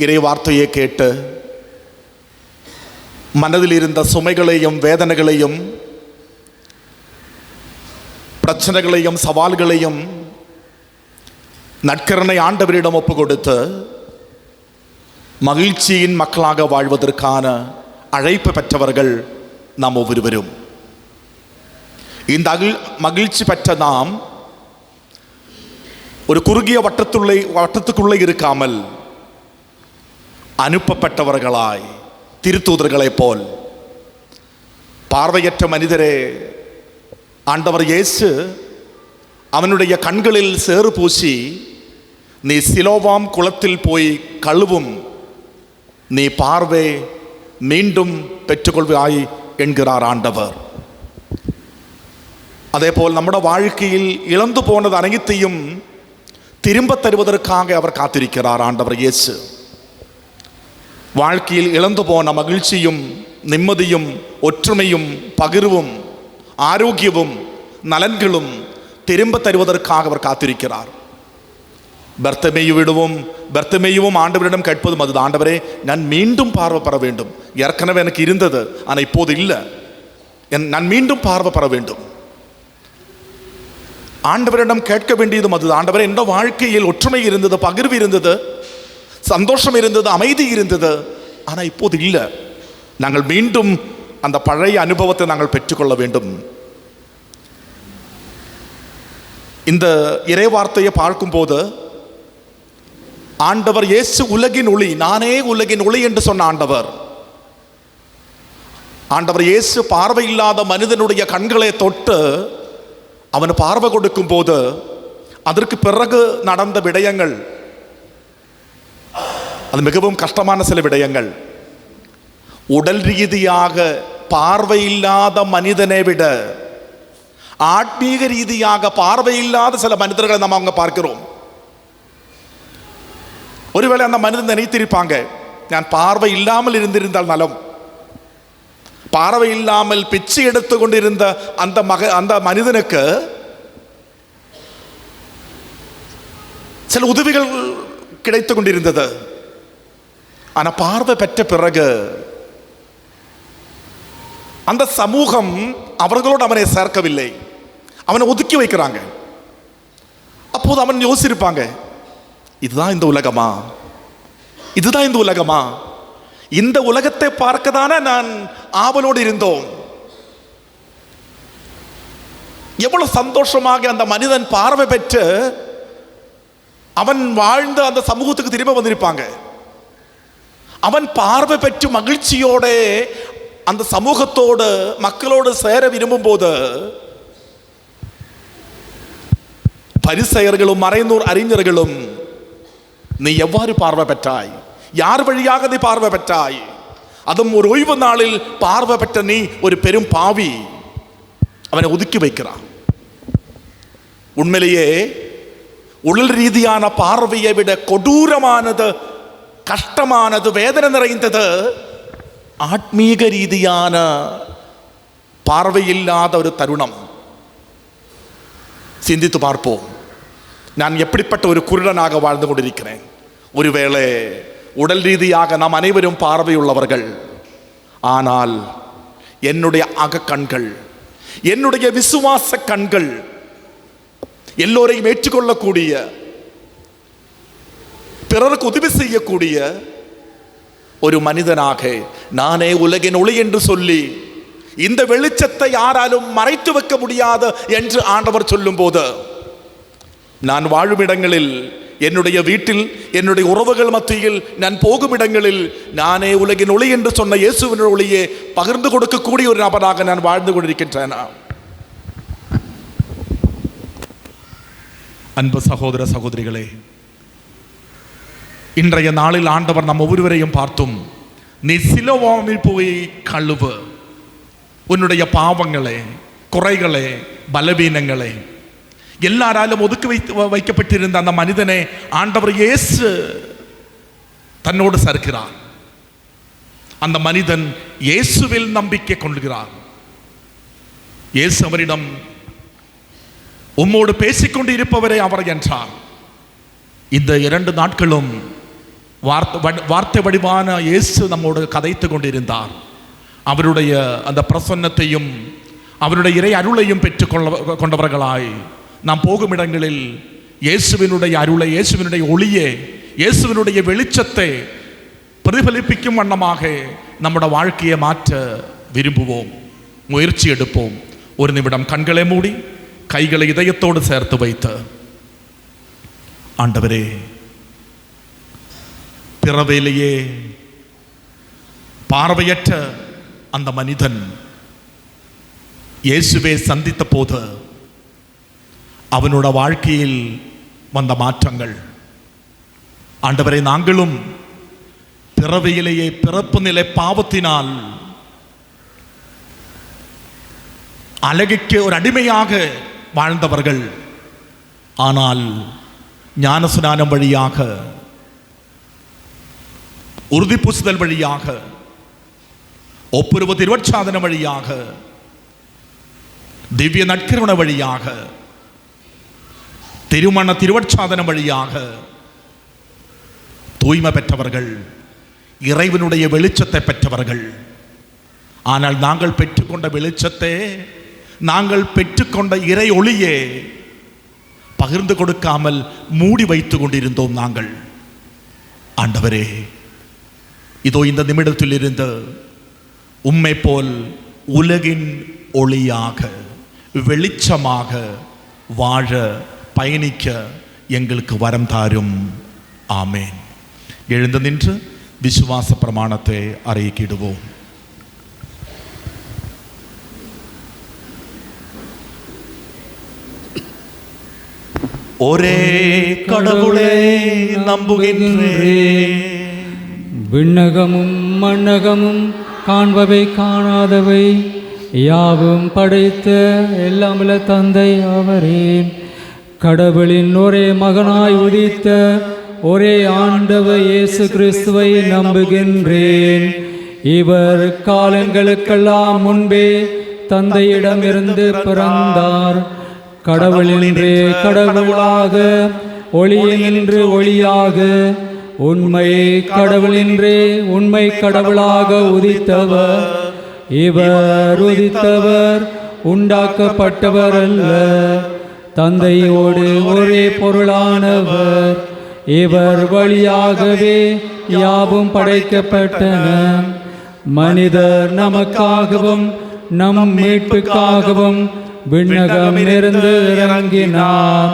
[SPEAKER 3] இறை வார்த்தையை கேட்டு மனதில் இருந்த சுமைகளையும் வேதனைகளையும் பிரச்சனைகளையும் சவால்களையும் நற்கருணை ஆண்டவரிடம் ஒப்பு கொடுத்து மகிழ்ச்சியின் மக்களாக வாழ்வதற்கான அழைப்பு பெற்றவர்கள் நாம் ஒவ்வொருவரும். இந்த மகிழ்ச்சி பெற்ற நாம் ஒரு குறுகிய வட்டத்துக்குள்ளே இருக்காமல் அனுப்பப்பட்டவர்களாய் திருத்தூதர்களைப் போல் பார்வையற்ற மனிதரே, ஆண்டவர் இயேசு அவனுடைய கண்களில் சேறு பூசி, நீ சிலோவாம் குளத்தில் போய் கழுவும், நீ பார்வை மீண்டும் பெற்றுக்கொள்வாய் என்கிறார் ஆண்டவர். அதே போல் நம்முடைய வாழ்க்கையில் இழந்து போனது அனைத்தையும் திரும்ப தருவதற்காக அவர் காத்திருக்கிறார் ஆண்டவர் இயேசு. வாழ்க்கையில் இழந்து போன மகிழ்ச்சியும் நிம்மதியும் ஒற்றுமையும் பகிர்வும் ஆரோக்கியமும் நலன்களும் திரும்ப தருவதற்காக அவர் காத்திருக்கிறார். பர்த்தமேயுவும் ஆண்டவரிடம் கேட்பதும் அது, ஆண்டவரே, நான் மீண்டும் பார்வை பெற வேண்டும். ஏற்கனவே எனக்கு இருந்தது, ஆனால் இப்போது இல்லை, நான் மீண்டும் பார்வை பெற வேண்டும். ஆண்டவரிடம் கேட்க வேண்டியதும் அது, ஆண்டவரே, என்ற வாழ்க்கையில் ஒற்றுமை இருந்தது, பகிர்வு இருந்தது, சந்தோஷம் இருந்தது, அமைதி இருந்தது, ஆனால் இப்போது இல்லை. நாங்கள் மீண்டும் அந்த பழைய அனுபவத்தை நாங்கள் பெற்றுக்கொள்ள வேண்டும். இந்த இறை வார்த்தையை பார்க்கும்போது ஆண்டவர் இயேசு உலகின் ஒளி, நானே உலகின் ஒளி என்று சொன்ன ஆண்டவர் இயேசு பார்வை இல்லாத மனிதனுடைய கண்களை தொட்டு அவன் பார்வை கொடுக்கும் போது அதற்கு பிறகு நடந்த விடயங்கள் அது மிகவும் கஷ்டமான சில விடயங்கள். உடல் ரீதியாக பார்வையில்லாத மனிதனை விட ஆத்மீக ரீதியாக பார்வையில்லாத சில மனிதர்களை நம்ம அவங்க பார்க்கிறோம். ஒருவேளை அந்த மனிதன் நினைத்திருப்பாங்க, நான் பார்வை இல்லாமல் இருந்திருந்தால் நலம். பார்வை இல்லாமல் பிச்சை எடுத்து கொண்டிருந்த அந்த மனிதனுக்கு சில உதவிகள் கிடைத்து கொண்டிருந்தது. ஆனால் பார்வை பெற்ற பிறகு அந்த சமூகம் அவர்களோடு அவனை சேர்க்கவில்லை, அவனை ஒதுக்கி வைக்கிறாங்க. அப்போது அவன் யோசிச்சிருப்பாங்க, இதுதான் இந்த உலகமா? இதுதான் இந்த உலகமா? இந்த உலகத்தை பார்க்க தானே நான் ஆவலோடு இருந்தோம். எவ்வளவு சந்தோஷமாக அந்த மனிதன் பார்வை பெற்று அவன் வாழ்ந்த அந்த சமூகத்துக்கு திரும்ப வந்திருப்பாங்க. அவன் பார்வை பெற்று மகிழ்ச்சியோட அந்த சமூகத்தோடு மக்களோடு சேர விரும்பும் போது பரிசேயர்களும் மறைநூல் அறிஞர்களும், நீ எவ்வாறு பார்வை பெற்றாய்? யார் வழியாக நீ பார்வை பெற்றாய்? அதுவும் ஒரு ஓய்வு நாளில் பார்வை பெற்ற நீ ஒரு பெரும் பாவி. அவனை ஒதுக்கி வைக்கிறான். உண்மையிலேயே உடல் ரீதியான பார்வையை விட கொடூரமானது, கஷ்டமானது, வேதனை நிறைந்தது ஆத்மீக ரீதியான பார்வையில்லாத ஒரு தருணம். சிந்தித்து பார்ப்போம். நான் எப்படிப்பட்ட ஒரு குருடனாக வாழ்ந்து கொண்டிருக்கிறேன். ஒருவேளை உடல் ரீதியாக நாம் அனைவரும் பார்வையுள்ளவர்கள். ஆனால் என்னுடைய அகக்கண்கள், என்னுடைய விசுவாச கண்கள் எல்லோரையும் ஏற்றுக்கொள்ளக்கூடிய, பிறருக்கு உதவி செய்யக்கூடிய ஒரு மனிதனாக, நானே உலகின் ஒளி என்று சொல்லி இந்த வெளிச்சத்தை யாராலும் மறைத்து வைக்க முடியாது என்று ஆண்டவர் சொல்லும் போது, நான் வாழும் இடங்களில், என்னுடைய வீட்டில், என்னுடைய உறவுகள் மத்தியில், நான் போகும் இடங்களில் நானே உலகின் ஒளி என்று சொன்ன இயேசுவின் ஒளியை பகிர்ந்து கொடுக்கக்கூடிய ஒரு நபராக நான் வாழ்ந்து கொண்டிருக்கின்றேன். அன்பு சகோதர சகோதரிகளே, இன்றைய நாளில் ஆண்டவர் நம் ஒவ்வொருவரையும் பார்த்தும், நீ சிலுவையில் போய் கழுவு உன்னுடைய பாவங்களே, குறைகளே, பலவீனங்களே, எல்லாராலும் ஒதுக்கி வைக்கப்பட்டிருந்த அந்த மனிதனை ஆண்டவர் இயேசு தன்னோடு சேர்க்கிறார். அந்த மனிதன் இயேசுவில் நம்பிக்கை கொள்கிறார். இயேசு அவரிடம், உம்மோடு பேசிக்கொண்டு இருப்பவரே அவர் என்றார். இந்த 2 நாட்களும் வார்த்தை வடிவான இயேசு நம்மோடு கதைத்து கொண்டிருந்தார். அவருடைய அந்த பிரசன்னத்தையும் அவருடைய இறை அருளையும் கொண்டவர்களாய் நாம் போகும் இடங்களில் இயேசுவினுடைய அருளை, இயேசுவினுடைய ஒளியை, இயேசுவினுடைய வெளிச்சத்தை பிரதிபலிப்பிக்கும் வண்ணமாக நம்முடைய வாழ்க்கையை மாற்ற விரும்புவோம். முயற்சி எடுப்போம். ஒரு நிமிடம் கண்களை மூடி கைகளை இதயத்தோடு சேர்த்து வைத்து, ஆண்டவரே, பிறவிலேயே பார்வையற்ற அந்த மனிதன் இயேசுவை சந்தித்த போது அவனோட வாழ்க்கையில் வந்த மாற்றங்கள், ஆண்டவரை, நாங்களும் பிறவியிலேயே பிறப்பு நிலை பாவத்தினால் அழகுக்கு ஒரு அடிமையாக வாழ்ந்தவர்கள். ஆனால் ஞானஸ்நானம் வழியாக, உறுதி பூசுதல் வழியாக, ஒப்புரவு திருவற்சாதனம் வழியாக, திவ்ய நற்கருணை வழியாக, திருமண திருவற்சாதனம் வழியாக தூய்மை பெற்றவர்கள், இறைவனுடைய வெளிச்சத்தை பெற்றவர்கள். ஆனால் நாங்கள் பெற்றுக்கொண்ட வெளிச்சத்தை, நாங்கள் பெற்றுக்கொண்ட இறை ஒளியே பகிர்ந்து கொடுக்காமல் மூடி வைத்து கொண்டிருந்தோம் நாங்கள். ஆண்டவரே, இதோ இந்த நிமிடத்தில் இருந்து உம்மை போல் உலகின் ஒளியாக, வெளிச்சமாக வாழ, பயணிக்க எங்களுக்கு வரம் தாரும். ஆமேன். எழுந்து நின்று விசுவாச பிரமாணத்தை அறிக்கையிடுவோம். ஒரே கடவுளை நம்புகின்றேன்,
[SPEAKER 1] விண்ணகமும் மண்ணகமும் காண்பவை காணாதவை யாவும் படைத்த எல்லாமுள்ள தந்தை அவரே, கடவுளின் ஒரே மகனாய் உதித்த ஒரே ஆண்டவர் இயேசு கிறிஸ்துவை நம்புகின்றேன். இவர் காலங்களுக்கெல்லாம் முன்பே தந்தையிடமிருந்து பிறந்தார். கடவுளின்றே கடவுளாக, ஒளியினின்று ஒளியாக, உண்மை கடவுளின்றே உண்மை கடவுளாக உதித்தவர். இவர் உதித்தவர், உண்டாக்கப்பட்டவர் அல்ல, தந்தையோடு ஒரே பொருளானவர். இவர் வழியாகவே யாவும் படைக்கப்பட்டன. மனிதர் நமக்காகவும் நம் மீட்புக்காகவும் விண்ணகமிருந்து இறங்கினார்.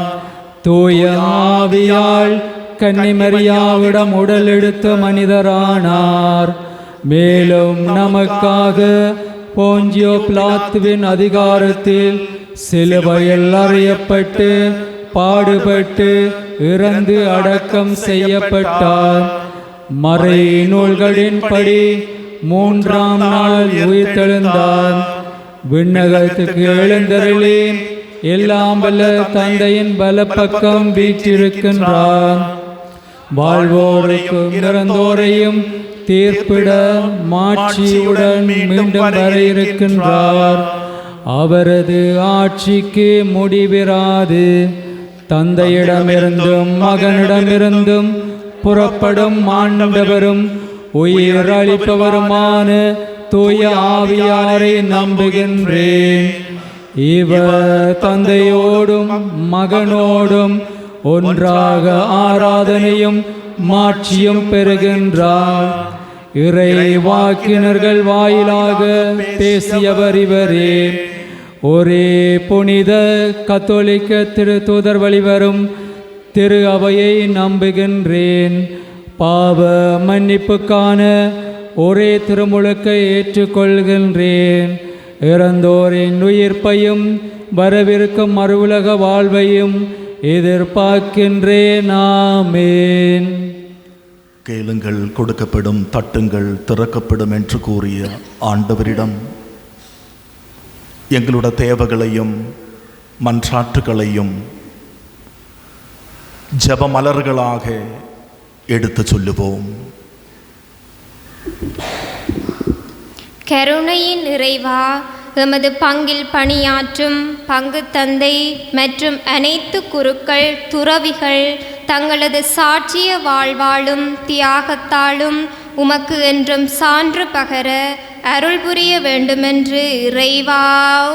[SPEAKER 1] தூய ஆவியால் கன்னிமரியாவிடம் உடல் எடுத்த மனிதரானார். மேலும் நமக்காக போஞ்சியோ பிலாத்துவின் அதிகாரத்தில் சிலுவையில் அறையப்பட்டு பாடுபட்டு இறந்து அடக்கம் செய்யப்பட்டார். மறை நூல்களின்படி 3ஆம் நாள் உயிர்த்தெழுந்தார். விண்ணகத்துக்கு எழுந்தருளி எல்லாம் வல்ல தந்தையின் பலப்பக்கம் வீற்றிருக்கின்றார். வாழ்வோருக்கும் இறந்தோரையும் தீர்ப்பிட மாட்சியுடன் மீண்டும் வர இருக்கின்றார். அவரது ஆட்சிக்கு முடிவிராது. தந்தையிடமிருந்தும் மகனிடமிருந்தும் புறப்படும் ஆண்டவரும் உயிர் அளிப்பவருமான தூய ஆவியாரை நம்புகின்றேன். இவர் தந்தையோடும் மகனோடும் ஒன்றாக ஆராதனையும் மாட்சியும் பெறுகின்றார். இறை வாக்கினர்கள் வாயிலாக பேசியவர் இவரே. ஒரே புனித கத்தோலிக்க திருத்தூதர் வழிவரும் திரு அவையை நம்புகின்றேன். பாவ மன்னிப்புக்கான ஒரே திருமுழுக்கை ஏற்றுக்கொள்கின்றேன். இறந்தோரின் உயிர்ப்பையும் வரவிருக்கும் மறுவுலக வாழ்வையும் எதிர்பார்க்கின்றேன். ஆமென்.
[SPEAKER 3] கேளுங்கள் கொடுக்கப்படும், தட்டுங்கள் திறக்கப்படும் என்று கூறிய ஆண்டவரிடம் எங்களுடைய தேவைகளையும் மன்றாட்டுகளையும் ஜெபமலர்களாக எடுத்து சொல்லுவோம்.
[SPEAKER 6] கருணையின் இறைவா, எமது பங்கில் பணியாற்றும் பங்கு தந்தை மற்றும் அனைத்து குருக்கள் துறவிகள் தங்களது சாட்சிய வாழ்வாலும் தியாகத்தாலும் உமக்கு என்றும் சான்று பகர அருள் புரிய வேண்டுமென்று இறைவா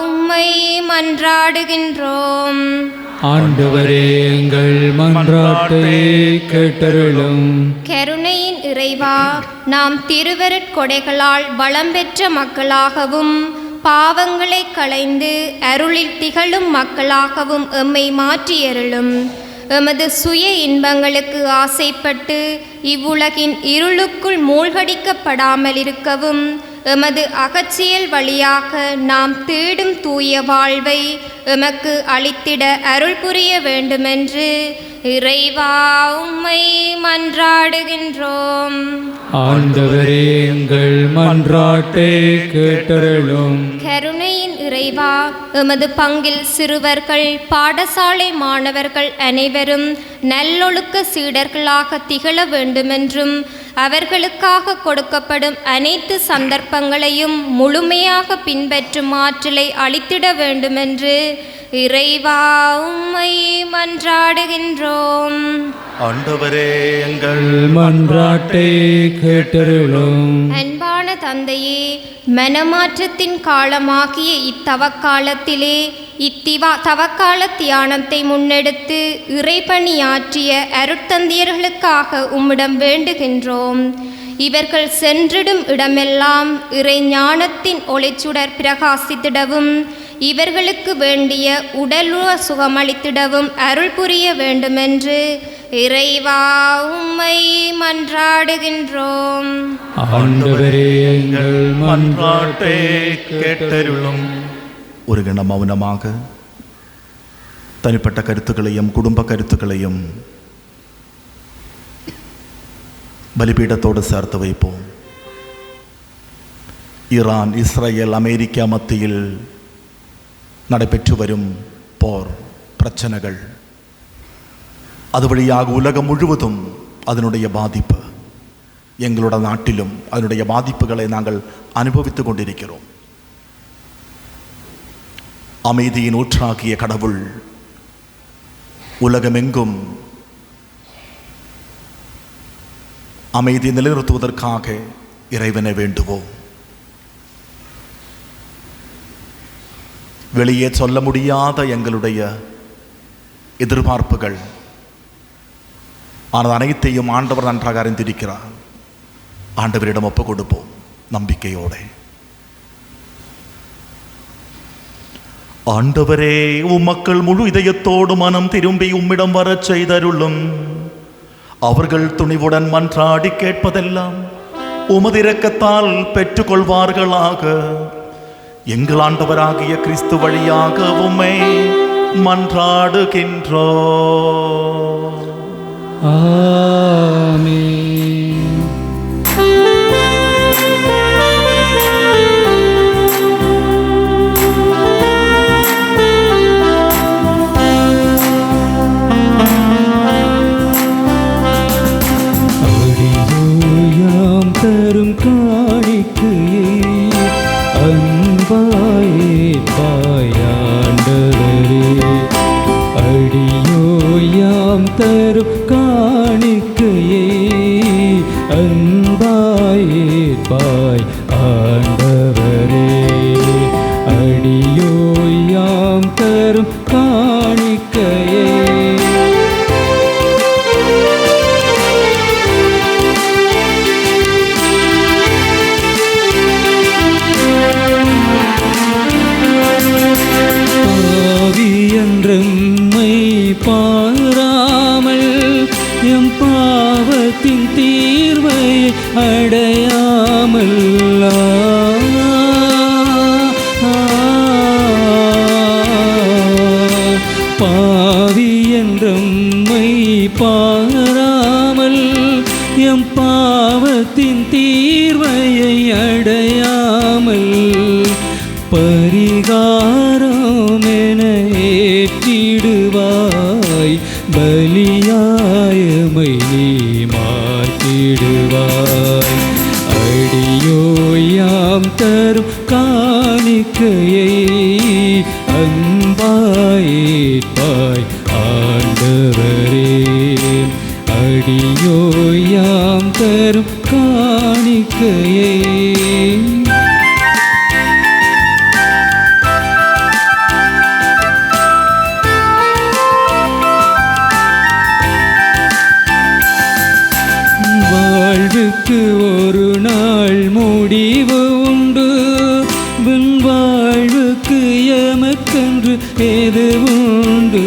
[SPEAKER 6] உம்மை மன்றாடுகின்றோம்.
[SPEAKER 1] ஆண்டவரே, எங்கள் மன்றாட்டை கேட்டருளும்.
[SPEAKER 6] கருணையின் இறைவா, நாம் திருவருட்கொடைகளால் வளம் பெற்ற மக்களாகவும் பாவங்களை களைந்து அருளில் திகழும் மக்களாகவும் எம்மை மாற்றியருளும். எமது சுய இன்பங்களுக்கு ஆசைப்பட்டு இவ்வுலகின் இருளுக்குள் மூழ்கடிக்கப்படாமல் இருக்கவும் எமது அகச்சியல் வழியாக நாம் தேடும் தூய வாழ்வை எமக்கு அளித்திட அருள் புரிய வேண்டுமென்று இறைவா உம்மை மன்றாடுகின்றோம்.
[SPEAKER 1] ஆண்டவரே, எங்கள் மன்றாட்டை கேட்டருளும்.
[SPEAKER 6] கருணையின் இறைவா, எமது பங்கில் சிறுவர்கள் பாடசாலை மாணவர்கள் அனைவரும் நல்லொழுக்க சீடர்களாக திகழ வேண்டுமென்றும் அவர்களுக்காக கொடுக்கப்படும் அனைத்து சந்தர்ப்பங்களையும் முழுமையாக பின்பற்றும் ஆற்றலை அளித்திட வேண்டுமென்று இறைவா உம்மை மன்றாடுகின்றோம்.
[SPEAKER 3] ஆண்டவரே, எங்கள்
[SPEAKER 1] மன்றாட்டை கேட்டருளும்.
[SPEAKER 6] அன்பான தந்தையே, மனமாற்றத்தின் காலமாகிய இத்தவக்காலத்திலே தவக்கால தியானத்தை முன்னெடுத்து இறைபணியாற்றிய அருட்தந்தையர்களுக்காக உம்மிடம் வேண்டுகின்றோம். இவர்கள் சென்றிடும் இடமெல்லாம் இறை ஞானத்தின் ஒளிச்சுடர் பிரகாசித்திடவும் இவர்களுக்கு வேண்டிய உடலுற சுகமளித்திடவும் அருள் புரிய வேண்டுமென்று இறைவா உம்மை மன்றாடுகின்றோம்.
[SPEAKER 1] ஆண்டவரே, எங்கள் மன்றாட்டை
[SPEAKER 3] கேட்டருளும். ஒரு கணம் மௌனமாக தனிப்பட்ட கருத்துக்களையும் குடும்ப கருத்துக்களையும் பலிபீடத்தோடு சேர்த்து வைப்போம். ஈரான், இஸ்ரேல், அமெரிக்கா மத்தியில் நடைபெற்று வரும் போர் பிரச்சனைகள், அது வழியாக உலகம் முழுவதும் அதனுடைய பாதிப்பு, எங்களோட நாட்டிலும் அதனுடைய பாதிப்புகளை நாங்கள் அனுபவித்துக் கொண்டிருக்கிறோம். அமைதியின் ஊற்றாகிய கடவுள் உலகமெங்கும் அமைதி நிலைநிறுத்துவதற்காக இறைவனை வேண்டுவோம். வெளியே சொல்ல முடியாத எங்களுடைய எதிர்பார்ப்புகள், ஆனால் அனைத்தையும் ஆண்டவர் நன்றாக அறிந்திருக்கிறார். ஆண்டவரிடம் ஒப்பு கொடுப்போம் நம்பிக்கையோடு. ஆண்டவரே, உம்மக்கள் முழு இதயத்தோடு மனம் திரும்பி உம்மிடம் வரச் செய்தருளும். அவர்கள் துணிவுடன் மன்றாடி கேட்பதெல்லாம் உமது இரக்கத்தால் பெற்றுக்கொள்வார்களாக. எங்கள் ஆண்டவராகிய கிறிஸ்து வழியாக உம்மை மன்றாடுகின்றோம்.
[SPEAKER 1] ஆமென். அடியோயாம் தரும் காணிக்கையை அன்பாயே பாயாண்டவரே, அடியோயாம் தரும் காணிக்கையை அன்பாயிற்பாய் ஆண்டவரே. அடியோயாம் தரும் காணிக்கையே என்றெம்மை பாராமல் எம் பாவத்தின் தீர்வை அடையாமல் பாவி என்றெம்மை பாராமல் எம் பாவத்தின் தீர்வையை அடையாமல் பரிகாரம் என ஏற்றிடுவாய், பலியாயமை நீ மாற்றிடுவாய். அடியோயாம் தரும் காணிக்கையை அன்பாயிற்பாய் ஆண்டவரே. அடியோயாம் தரும் காணிக்கையை வாழ்வுக்கு ஒரு நாள் முடிவு உண்டு, விண் வாழ்வுக்கு எமக்கென்று எது உண்டு.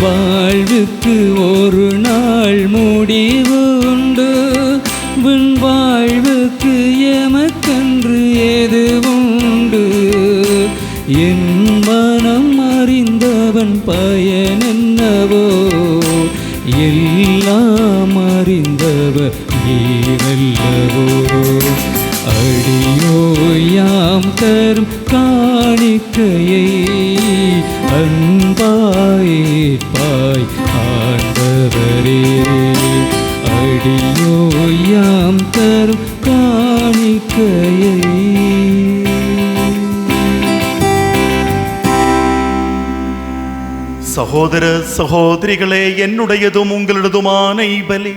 [SPEAKER 1] வாழ்வுக்கு ஒரு நாள் முடிவு உண்டு, விண் வாழ்வுக்கு எமக்கென்று எது உண்டு. என் மனம் அறிந்தவன் பயன் என்னவோ, எல்லாம் அறிந்தவர் நீரல்லவோ. அடியோயாம் தரும் காணிக்கையை அன்பாயிற்பாய் ஆண்டவரே. அடியோயாம் தரும் காணிக்கையை
[SPEAKER 3] சகோதர சகோதரிகளே, என்னுடையதும் உங்களுடையதுமான பலி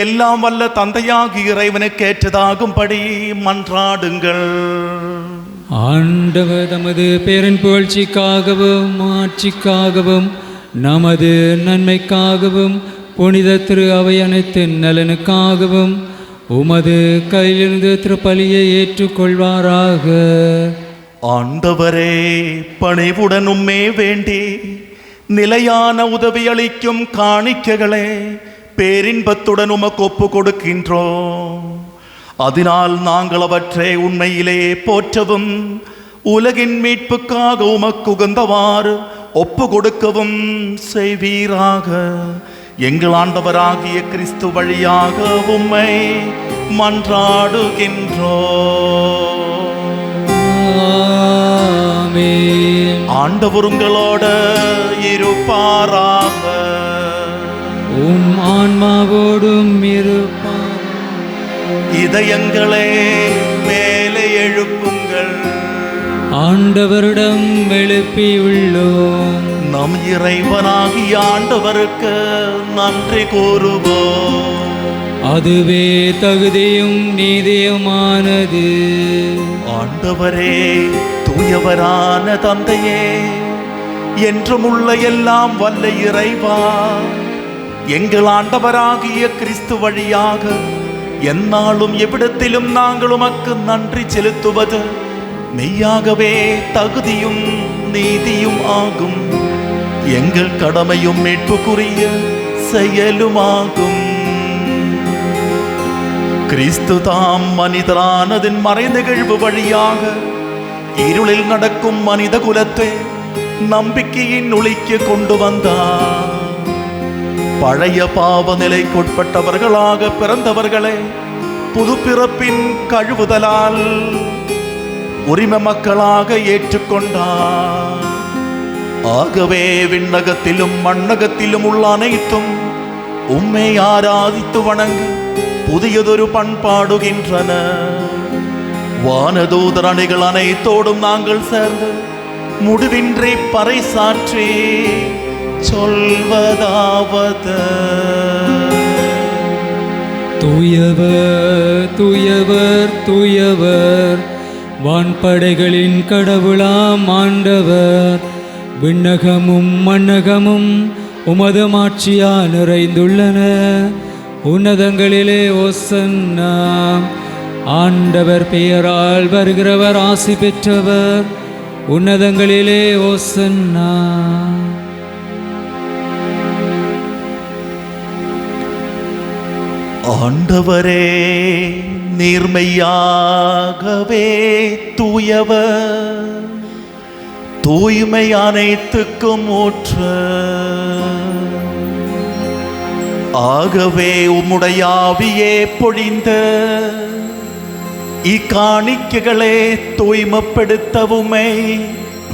[SPEAKER 3] எல்லாம் வல்ல தந்தையாகிய இறைவனுக்கு ஏற்றதாகும்படி மன்றாடுங்கள்.
[SPEAKER 1] ஆண்டவர் தமது பேரின் புகழ்ச்சிக்காகவும் ஆட்சிக்காகவும் நமது நன்மைக்காகவும் புனித திரு அவை அனைத்தின் நலனுக்காகவும் உமது கையிலிருந்து திருப்பலியை ஏற்றுக்கொள்வாராக.
[SPEAKER 3] ஆண்டவரே, பணிவுடன் உம்மே வேண்டி நிலையான உதவி அளிக்கும் காணிக்கைகளே பேரின்பத்துடன் உமக்கு ஒப்பு கொடுக்கின்றோம். அதனால் நாங்கள் அவற்றை உண்மையிலே போற்றவும் உலகின் மீட்புக்காக உமக்கு உகந்தவாறு ஒப்பு கொடுக்கவும் செய்வீராக. எங்கள் ஆண்டவராகிய கிறிஸ்து வழியாக உம்மை மன்றாடுகின்றோம்.
[SPEAKER 1] ஆமென்.
[SPEAKER 3] ஆண்டவர் உங்களோட இருப்பாராக.
[SPEAKER 1] உம் ஆன்மாவோடும் இருப்பார்.
[SPEAKER 3] இதயங்களே மேலே எழுப்புங்கள்,
[SPEAKER 1] ஆண்டவரிடம் எழுப்பியுள்ளோம்.
[SPEAKER 3] நம் இறைவனாகிய ஆண்டவருக்கு நன்றி கூறுவோம்.
[SPEAKER 1] அதுவே தகுதியும் நீதியுமானது.
[SPEAKER 3] ஆண்டவரே, தூயவரான தந்தையே, என்றும் உள்ள எல்லாம் வல்ல இறைவா, எங்கள் ஆண்டவராகிய கிறிஸ்து வழியாக எந்நாளும் எவ்விடத்திலும் நாங்கள் உமக்கு நன்றி செலுத்துவது மெய்யாகவே தகுதியும் நீதியும் ஆகும். எங்கள் கடமையும் மீட்புக்குரிய செயலுமாகும். கிறிஸ்து தாம் மனிதரானதின் மறைநிகழ்வு வழியாக இருளில் நடக்கும் மனித குலத்தை நம்பிக்கையின் ஒளிக்கு கொண்டு வந்தார். பழைய பாவ நிலைக்குட்பட்டவர்களாக பிறந்தவர்களை புது பிறப்பின் கழுவுதலால் உரிம மக்களாக ஏற்றுக்கொண்டார். ஆகவே விண்ணகத்திலும் மண்ணகத்திலும் உள்ள அனைத்தும் உம்மை ஆராதித்து வணங்க புதியதொரு பண்பாடுகின்றன. வானதூதர் அணிகள் அனைத்தோடும் நாங்கள் சேர்ந்து முடிவின்றி பறைசாற்றி சொல்வதாவது
[SPEAKER 1] தூயவர் தூயவர் தூயவர் வான்படைகளின் கடவுளாம் ஆண்டவர், விண்ணகமும் மண்ணகமும் உமது மாட்சியா நிறைந்துள்ளன. உன்னதங்களிலே ஓசன்னா. ஆண்டவர் பெயரால் வருகிறவர் ஆசி பெற்றவர். உன்னதங்களிலே ஓசன்னா.
[SPEAKER 3] ஆண்டவரே நீர்மையாகவே தூயவர், தூய்மை அனைத்துக்கும் ஊற்று. ஆகவே உம்முடைய ஆவியே பொழிந்த இக்காணிக்கைகளை தூய்மைப்படுத்தவுமை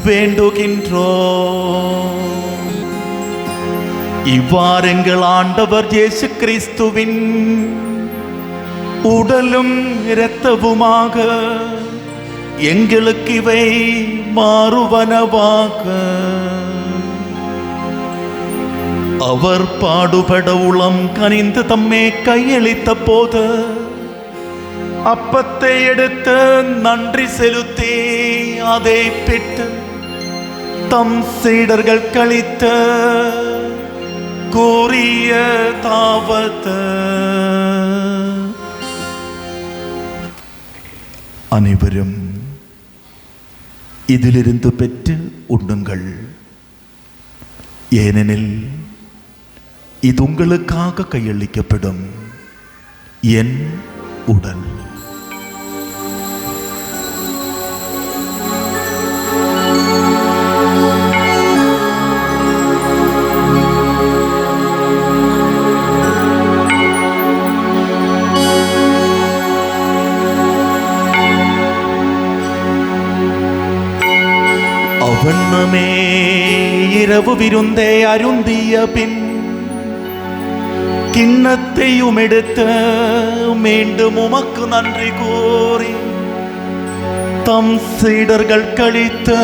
[SPEAKER 3] வேண்டுகின்றோம். இவ்வாறு எங்கள் ஆண்டவர் இயேசு கிறிஸ்துவின் உடலும் இரத்தவுமாக எங்களுக்கு இவை மாறுவனவாக. அவர் பாடுபட உளம் கனிந்து தம்மே கையளித்த போது அப்பத்தை எடுத்து நன்றி செலுத்தி அதை பெற்று தம் சீடர்கள் கழித்த கூறிய தாவது, அனைவரும் இதிலிருந்து பெற்று உண்ணுங்கள், ஏனெனில் இது உங்களுக்காக கையளிக்கப்படும் என் உடல். அவண்ணமே இரவு விருந்தே அருந்திய பின் கிண்ணத்தையும் எடுத்து மீண்டும் உமக்கு நன்றி கூறி தம் சீடர்கள் கழித்து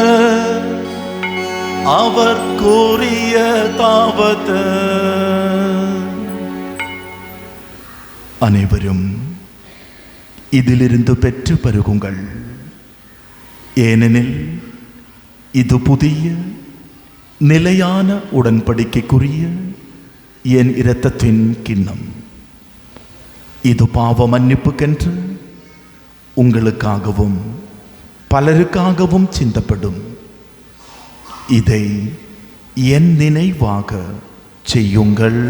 [SPEAKER 3] அவர் கூறிய தாவது, அனைவரும் இதிலிருந்து பெற்று பருகுங்கள், ஏனெனில் இது புதிய நிலையான உடன்படிக்கைக்குரிய என் இரத்தத்தின் கிண்ணம். இது பாவ மன்னிப்புக்கென்று உங்களுக்காகவும் பலருக்காகவும் சிந்தப்படும். இதை என் நினைவாக செய்யுங்கள்.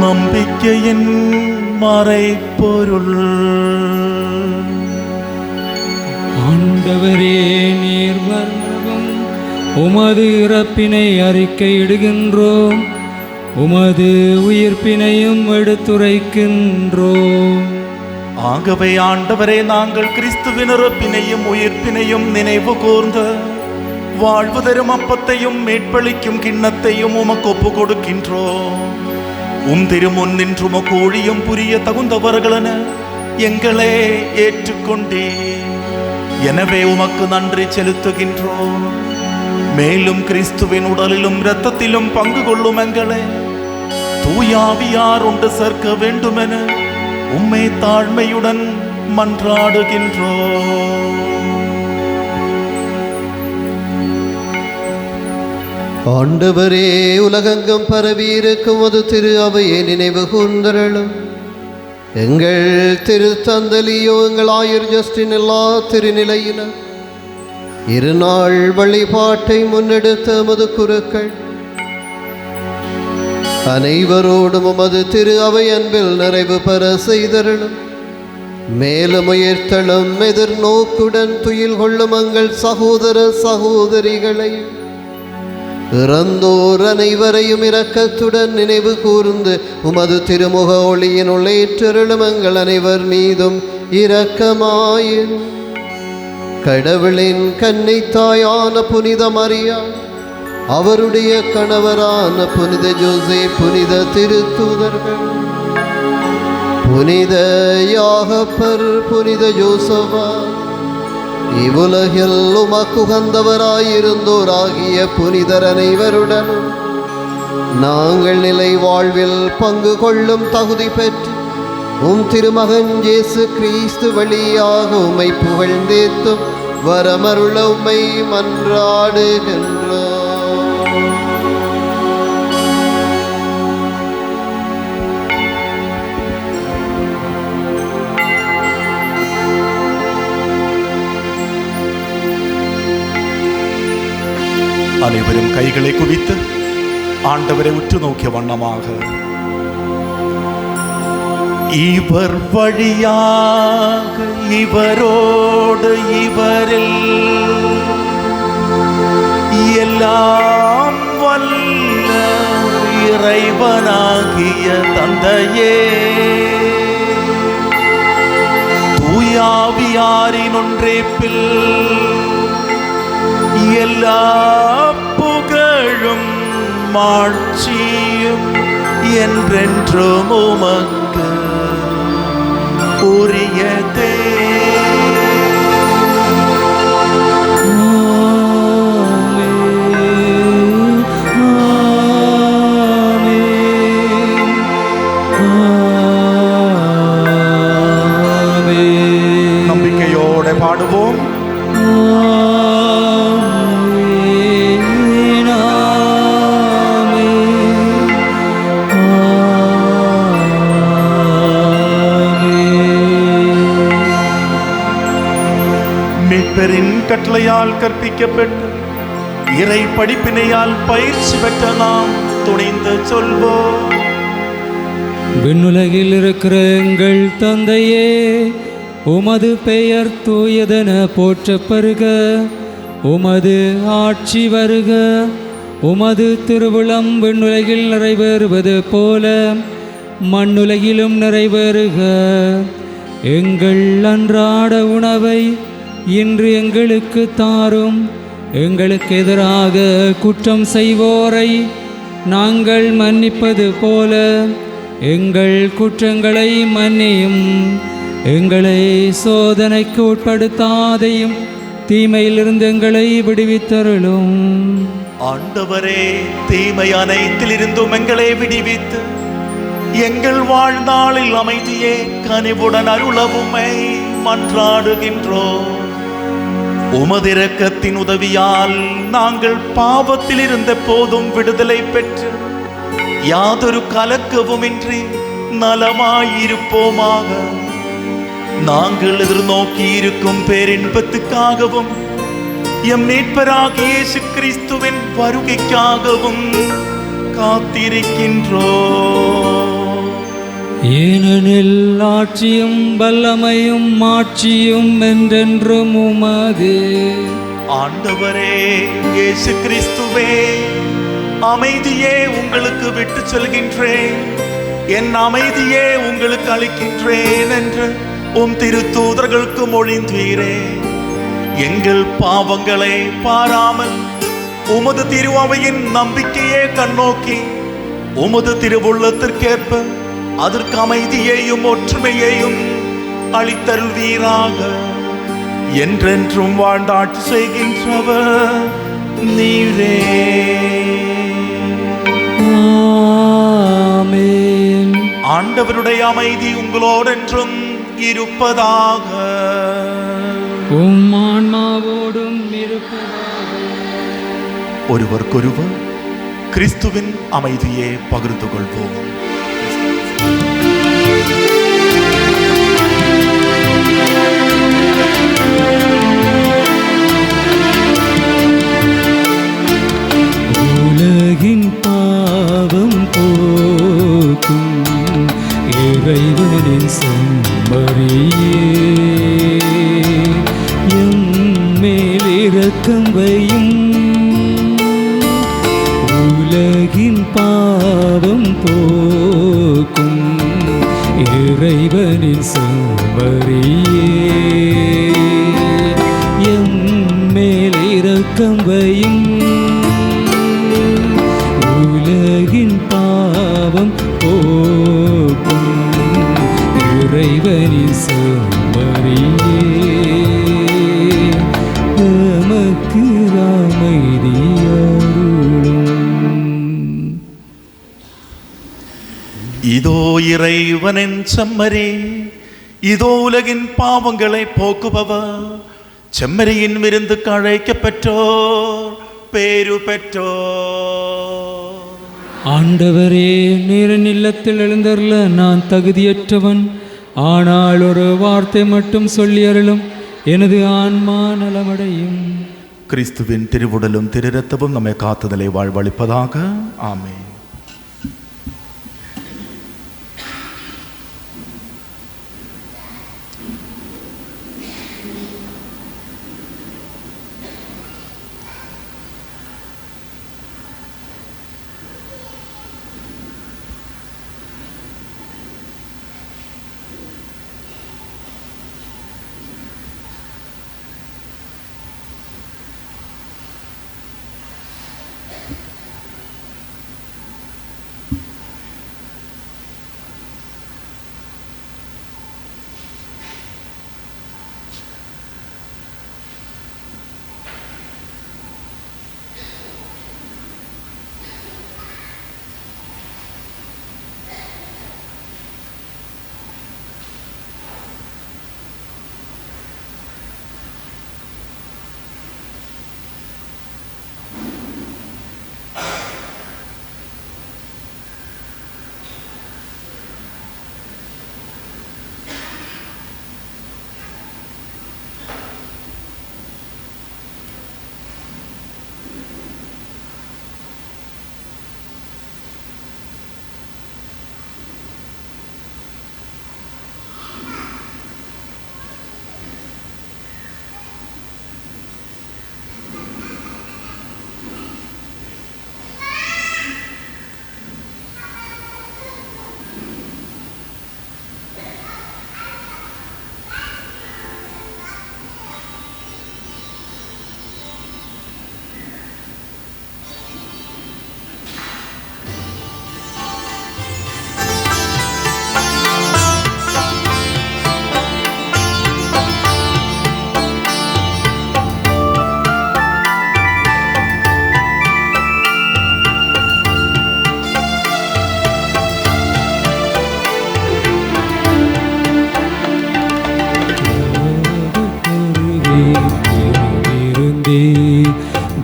[SPEAKER 3] நம்பிக்கையின் மறைப்பொருள்.
[SPEAKER 1] ஆண்டவரே நீர் வருமுகம் உமது இறப்பினை அறிக்கையிடுகின்றோம், உமது உயிர்ப்பினையும் எடுத்துரைக்கின்றோம்.
[SPEAKER 3] ஆகவே ஆண்டவரே, நாங்கள் கிறிஸ்துவின் இறப்பினையும் உயிர்ப்பினையும் நினைவு கூர்ந்து வாழ்வு தரும் அப்பத்தையும் மீட்பளிக்கும் கிண்ணத்தையும் உமக்கு ஒப்பு கொடுக்கின்றோம். திருமுன் நின்று உமக்கு ஊழியம் புரிய தகுந்தவர்களென எங்களை ஏற்றுக்கொண்டே, எனவே உமக்கு நன்றி செலுத்துகின்றோம். மேலும் கிறிஸ்துவின் உடலிலும் இரத்தத்திலும் பங்கு கொள்ளும் எங்களை தூயாவியார் ஒன்று சேர்க்க வேண்டுமென உம்மை தாழ்மையுடன் மன்றாடுகின்றோம்.
[SPEAKER 7] ஆண்டவரே, உலகெங்கும் பரவி இருக்கும் அது திரு அவையை நினைவு கூர்ந்தருளும். எங்கள் திரு தந்தலியோ எங்கள் ஆயர் ஜஸ்டின் எல்லா திருநிலையினர் இருநாள் வழிபாட்டை முன்னெடுத்த மது குருக்கள் அனைவரோடும் உமது திரு அவை அன்பில் நிறைவு பெற செய்தருளும். மேலும் உயர்த்தலும் எதிர்நோக்குடன் துயில் கொள்ளும் எங்கள் சகோதர சகோதரிகளையும் இறந்தோர் அனைவரையும் இரக்கத்துடன் நினைவு கூர்ந்து உமது திருமுக ஒளியினுள் ஏற்றருளும். எங்கள் அனைவர் மீதும் இரக்கமாயின் கடவுளின் கன்னை தாயான புனித மரியா, அவருடைய கணவரான புனித ஜோசே, புனித திருத்தூதர்கள், புனித யாகப்பர், புனித ஜோசபா, இவ்வுலகில் உமக்குகந்தவராயிருந்தோராகிய புனிதர் அனைவருடனும் நாங்கள் நிலை வாழ்வில் பங்கு கொள்ளும் தகுதி பெற்று உம் திருமகன் இயேசு கிறிஸ்து வழியாக உம்மை புகழ்ந்தேத்தும் வரமருள உம்மை மன்றாடுகின்றோம்.
[SPEAKER 3] அனைவரும் கைகளை குவித்து ஆண்டவரை உற்று நோக்கிய வண்ணமாக, இவர் வழியாக இவரோடு இவரில் எல்லாம் வல்ல இறைவனாகிய தந்தையே, தூயாவியாரின் ஒன்றேப்பில் எல்லா புகழும் மாட்சியும் என்றென்றும் உமக்கு உரியதே. நம்பிக்கையோட பாடுவோம். மீட்பரின் கட்டளையால் கற்பிக்கப்பட்டு இறை படிப்பினையால் பயிற்சி பெற்ற நாம் துணிந்து சொல்வோம்.
[SPEAKER 1] விண்ணுலகில் இருக்கிற எங்கள் தந்தையே, உமது பெயர் தூயதென போற்றப் பெறுக. உமது ஆட்சி வருக. உமது திருவுளம் விண்ணுலகில் நிறைவேறுவது போல மண்ணுலகிலும் நிறைவேறுக. எங்கள் அன்றாட உணவை இன்று எங்களுக்கு தாரும். எங்களுக்கு எதிராக குற்றம் செய்வோரை நாங்கள் மன்னிப்பது போல எங்கள் குற்றங்களை மன்னியும். எங்களை சோதனைக்கு உட்படுத்தாதையும் தீமையிலிருந்து எங்களை விடுவித்தருளும்.
[SPEAKER 3] ஆண்டவரே, தீமை அனைத்திலிருந்தும் எங்களை விடுவித்து எங்கள் வாழ்நாளில் அமைதியே கனிவுடன் அருளவுமை மன்றாடுகின்றோம். உமது இரக்கத்தின் உதவியால் நாங்கள் பாவத்தில் இருந்த போதும் விடுதலை பெற்று யாதொரு கலக்கவுமின்றி நலமாயிருப்போமாக. நாங்கள் எதிர்நோக்கி இருக்கும் பேரின்பத்துக்காகவும் எம் மீட்பராகிய இயேசு கிறிஸ்துவின் வருகைக்காகவும் காத்திருக்கின்றோம்.
[SPEAKER 1] ஏனெனில் ஆட்சியும் வல்லமையும் மாட்சியும் என்றென்றும் உமது.
[SPEAKER 3] ஆண்டவரே இயேசு கிறிஸ்துவே, அமைதியே உங்களுக்கு விட்டு செல்கின்றேன், என் அமைதியே உங்களுக்கு அளிக்கின்றேன் என்று உம் திருத்தூதர்களுக்கு மொழிந்தீரே. எங்கள் பாவங்களை பாராமல் உமது திருஅவையின் நம்பிக்கையே கண்ணோக்கி உமது திருவுள்ளத்திற்கேற்ப அதற்கு அமைதியையும் ஒற்றுமையையும் அளித்தருள்வீராக. என்றென்றும் வாழ்ந்தாட்சி செய்கின்றவர் நீரே.
[SPEAKER 1] ஆமென்.
[SPEAKER 3] ஆண்டவருடைய அமைதி உங்களோடென்றும் இருப்பதாக.
[SPEAKER 1] உம் ஆன்மாவோடும் இருப்பதாக.
[SPEAKER 3] ஒருவருக்கொருவர் கிறிஸ்துவின் அமைதியை பகிர்ந்து கொள்வோம்.
[SPEAKER 1] உலகின் பாவம் போக்கும் இறைவனின் செம்மறியே, எம் மேல் இரக்கம் வையும். உலகின் பாவம் போக்கும் இறைவனின் செம்மறியே, இரக்கம் வையும் உலகின் பாவம் போக்கும் இறைவனின் செம்மறியே நமக்கு அமைதியருளும்.
[SPEAKER 3] இதோ இறைவனின் செம்மறி, இதோ உலகின் பாவங்களை போக்குபவர். செம்மறியின் விருந்துக்கு அழைக்கப்பெற்றோர் பேரு பெற்றோர்.
[SPEAKER 1] ஆண்டவரே, நீர் இல்லத்தில் எழுந்தருள நான் தகுதியற்றவன். ஆனால் ஒரு வார்த்தை மட்டும் சொல்லி அருளும், எனது ஆன்மா நலமடையும்.
[SPEAKER 3] கிறிஸ்துவின் திருவுடலும் திருரத்தமும் நம்மை காத்துதலை வாழ்வளிப்பதாக. ஆமென்.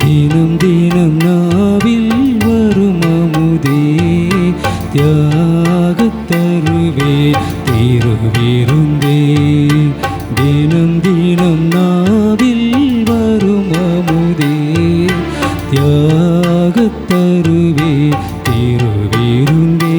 [SPEAKER 1] தினம் தினம் நாவில் வரும் அமுதே தியாகத்தருவே திருவிருந்தே. தினம் தினம் நாவில் வரும் அமுதே தியாகத்தருவே திருவிருந்தே.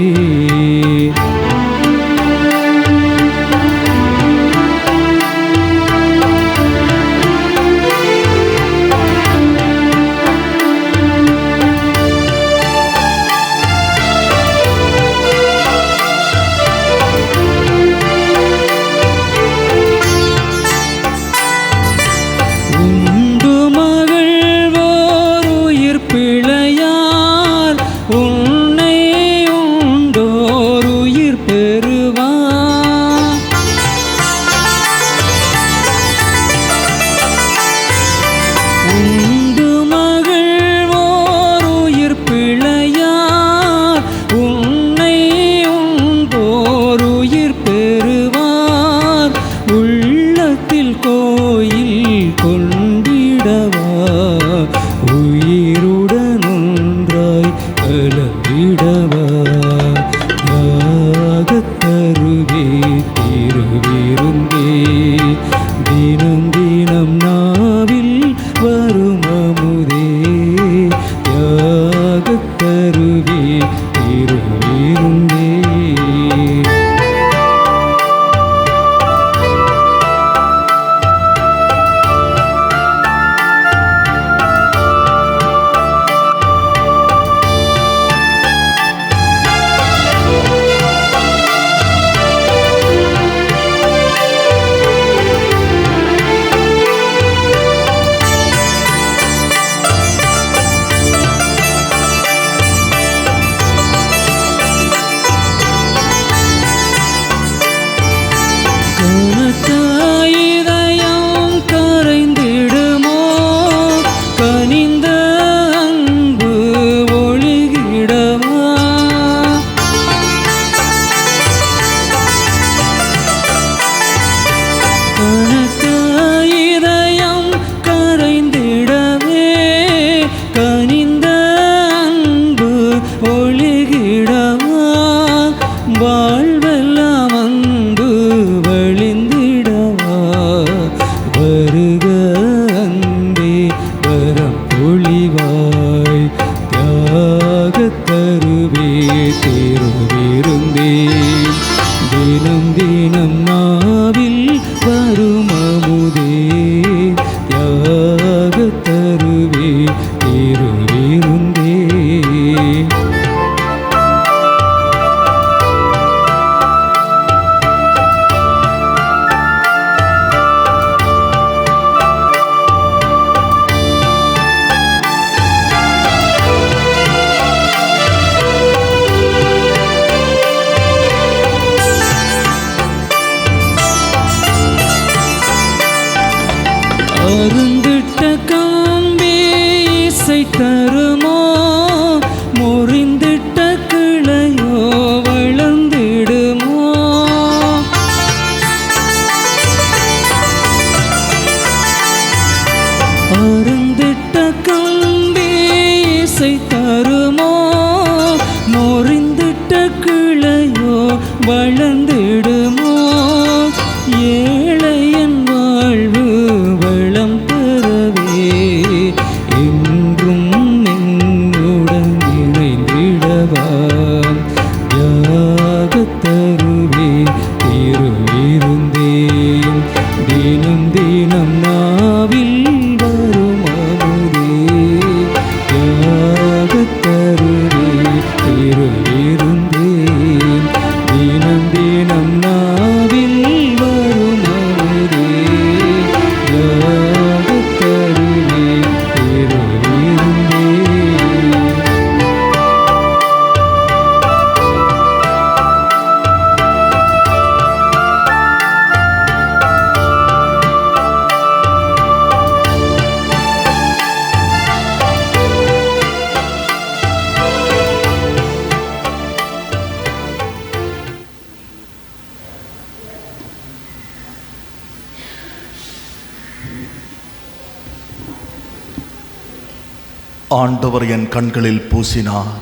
[SPEAKER 1] திருவிருந்தே தினம் தினம் நாவில் வரும் அமுதே தியாகத் தருவே திருவிருந்தே. அருந்திட்ட கம்பி இசை தருமோ, முறிந்திட்ட கிளையோ வளர்ந்திடுமோ. அருந்திட்ட கம்பி இசை தருமோ, முறிந்திட்ட கிளையோ வளர்ந்திடுமோ. ஏழையன் வாழ்வு வளம் பெறவே என்றும் என்னுடன் இணைந்திடவா. யாகத் தருவே திருவிருந்தே தினம் தினம் நாவில் வரும் அமுதே. யாகத் தருவே திருவிருந்தே தினம் தினம் நாவில் வரும் அமுதே. யாகத் தருவே திருவிருந்தே.
[SPEAKER 3] ஆண்டவர் என் கண்களில் பூசினார்.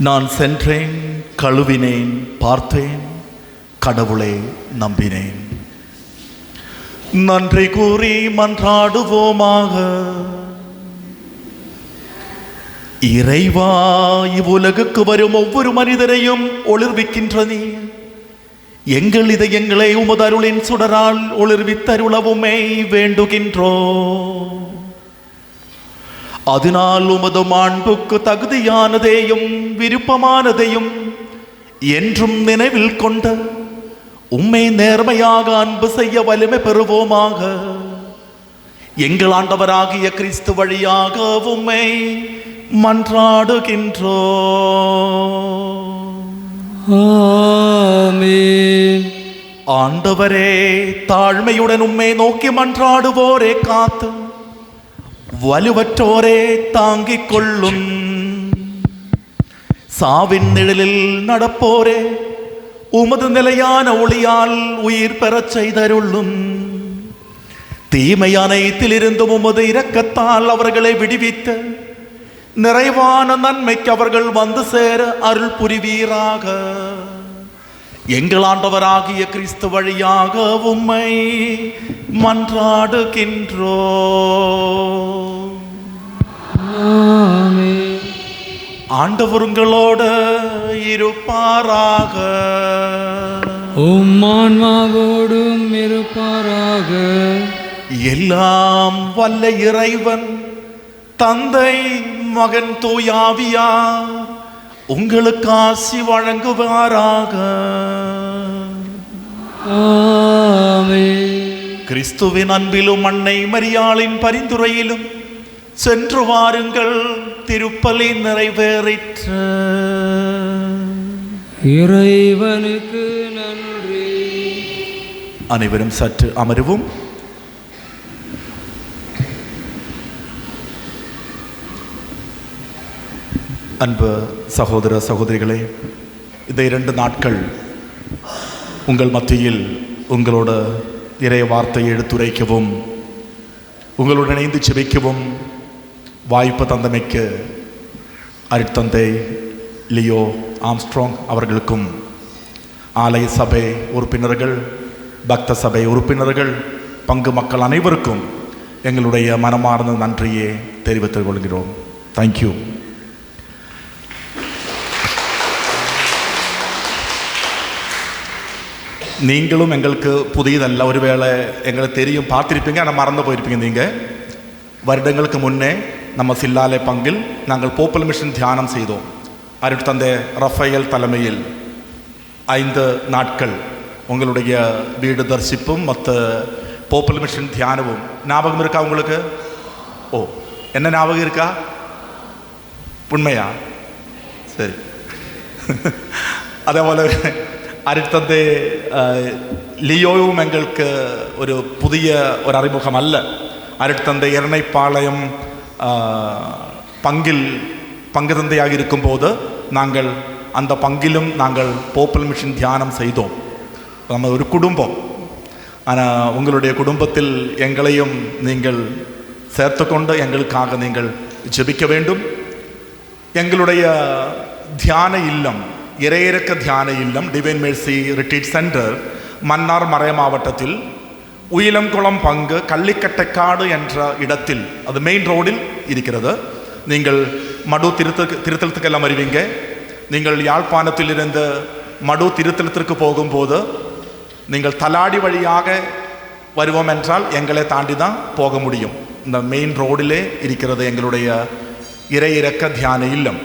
[SPEAKER 3] நான் சென்றேன், கழுவினேன், பார்த்தேன், கடவுளை நம்பினேன். நன்றி கூறி மன்றாடுவோமாக. இறைவா, இவ்வுலகுக்கு வரும் ஒவ்வொரு மனிதரையும் ஒளிர்விக்கின்ற நீ எங்கள் இதயங்களை உமது அருளின் சுடரால் ஒளிர்வித்தருளவுமே வேண்டுகின்றோ. அதனால் உமது மாண்புக்கு தகுதியானதையும் விருப்பமானதையும் என்றும் நினைவில் கொண்ட உம்மை நேர்மையாக அன்பு செய்ய வலிமை பெறுவோமாக. எங்கள் ஆண்டவராகிய கிறிஸ்து வழியாக உம்மை மன்றாடுகின்றோ.
[SPEAKER 1] ஆமென்.
[SPEAKER 3] ஆண்டவரே, தாழ்மையுடன் உம்மை நோக்கி மன்றாடுவோரே காத்து வலுவற்றோரே தாங்கிக் கொள்ளும். சாவின் நிழலில் நடப்போரே உமது நிலையான ஒளியால் உயிர் பெறச் செய்தருளும். தீமை அனைத்திலிருந்தும் உமது இரக்கத்தால் அவர்களை விடுவித்த நிறைவான நன்மைக்கு அவர்கள் வந்து சேர அருள் புரிவீராக. எங்கள் ஆண்டவராகிய கிறிஸ்து வழியாக உம்மை மன்றாடுகின்றோ.
[SPEAKER 1] ஆமென்.
[SPEAKER 3] ஆண்டவர் உங்களோடு இருப்பாராக.
[SPEAKER 1] உம் ஆன்மாவோடும் இருப்பாராக.
[SPEAKER 3] எல்லாம் வல்ல இறைவன் தந்தை மகன் தூயாவியார் உங்களுக்கு ஆசி வழங்குவாராக.
[SPEAKER 1] ஆமென்.
[SPEAKER 3] கிறிஸ்துவின் அன்பிலும் அன்னை மரியாளின் பரிந்துரையிலும் சென்று வாருங்கள், திருப்பலி நிறைவேறிற்று.
[SPEAKER 1] இறைவனுக்கு நன்றி.
[SPEAKER 3] அனைவரும் சற்று அமருவோம். அன்பு சகோதர சகோதரிகளே, இந்த 2 நாட்கள் உங்கள் மத்தியில் உங்களோட இறை வார்த்தையை எடுத்துரைக்கவும் உங்களுடன் இணைந்து செபிக்கவும் வாய்ப்பு தந்தமைக்கு அருட்தந்தை லியோ ஆம்ஸ்ட்ராங் அவர்களுக்கும் ஆலய சபை உறுப்பினர்கள், பக்த சபை உறுப்பினர்கள், பங்கு மக்கள் அனைவருக்கும் எங்களுடைய மனமார்ந்த நன்றியை தெரிவித்துக் கொள்கிறோம். தேங்க்யூ. நீங்களும் எங்களுக்கு புதியதல்ல, ஒருவேளை எங்களுக்கு தெரியும், பார்த்திருப்பீங்க, ஆனால் மறந்து போயிருப்பீங்க. நீங்கள் வருடங்களுக்கு முன்னே நம்ம சில்லாலை பங்கில் நாங்கள் போப்பல் மிஷன் தியானம் செய்தோம். அருட்தந்தை ரஃபேல் தலைமையில் 5 நாட்கள் உங்களுடைய வீடு தரிசிப்பும் மற்ற போப்பல் மிஷன் தியானமும் ஞாபகம் இருக்கா உங்களுக்கு? ஓ, என்ன ஞாபகம் இருக்கா? உண்மையா? சரி. அதேபோல அருட்தந்தை லியோவும் எங்களுக்கு ஒரு புதிய ஒரு அறிமுகம் அல்ல. அருட்தந்தை இரணைப்பாளையம் பங்கில் பங்கு தந்தையாக இருக்கும்போது நாங்கள் அந்த பங்கிலும் நாங்கள் போப்பல் மிஷன் தியானம் செய்தோம். நம்ம ஒரு குடும்பம். ஆனால் உங்களுடைய குடும்பத்தில் எங்களையும் நீங்கள் சேர்த்துக்கொண்டு எங்களுக்காக நீங்கள் ஜெபிக்க வேண்டும். எங்களுடைய தியான இல்லம், இறையிறக்க தியான இல்லம் divine Mercy retreat centre Mannar மறை மாவட்டத்தில் உயிலங்குளம் பங்கு கள்ளிக்கட்டைக்காடு என்ற இடத்தில், அது மெயின் ரோடில் இருக்கிறது. நீங்கள் மடு திருத்தலத்துக்கெல்லாம் வருவீங்க. நீங்கள் யாழ்ப்பாணத்தில் இருந்து மடு திருத்தலத்திற்கு போகும்போது நீங்கள் தலாடி வழியாக வருவோம் என்றால் எங்களை தாண்டி தான் போக முடியும். இந்த மெயின் ரோடிலே இருக்கிறது எங்களுடைய இறையிறக்க தியான இல்லம்.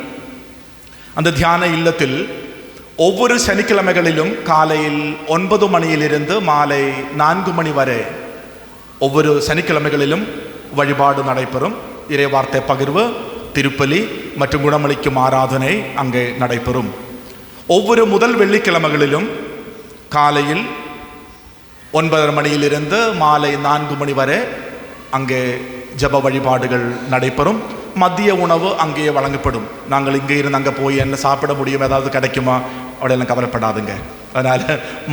[SPEAKER 3] அந்த தியான இல்லத்தில் ஒவ்வொரு சனிக்கிழமைகளிலும் காலையில் 9 மணியிலிருந்து மாலை 4 மணி வரை ஒவ்வொரு சனிக்கிழமைகளிலும் வழிபாடு நடைபெறும். இறைவார்த்தை பகிர்வு, திருப்பலி மற்றும் குணமளிக்கும் ஆராதனை அங்கே நடைபெறும். ஒவ்வொரு முதல் வெள்ளிக்கிழமைகளிலும் காலையில் 9 மணியிலிருந்து மாலை 4 மணி வரை அங்கே ஜப வழிபாடுகள் நடைபெறும். மதிய உணவு அங்கேயே வழங்கப்படும். நாங்கள் இங்கே இருந்து அங்கே போய் என்ன சாப்பிட முடியும், ஏதாவது கிடைக்குமா, அப்படியெல்லாம் கவலைப்படாதுங்க. அதனால்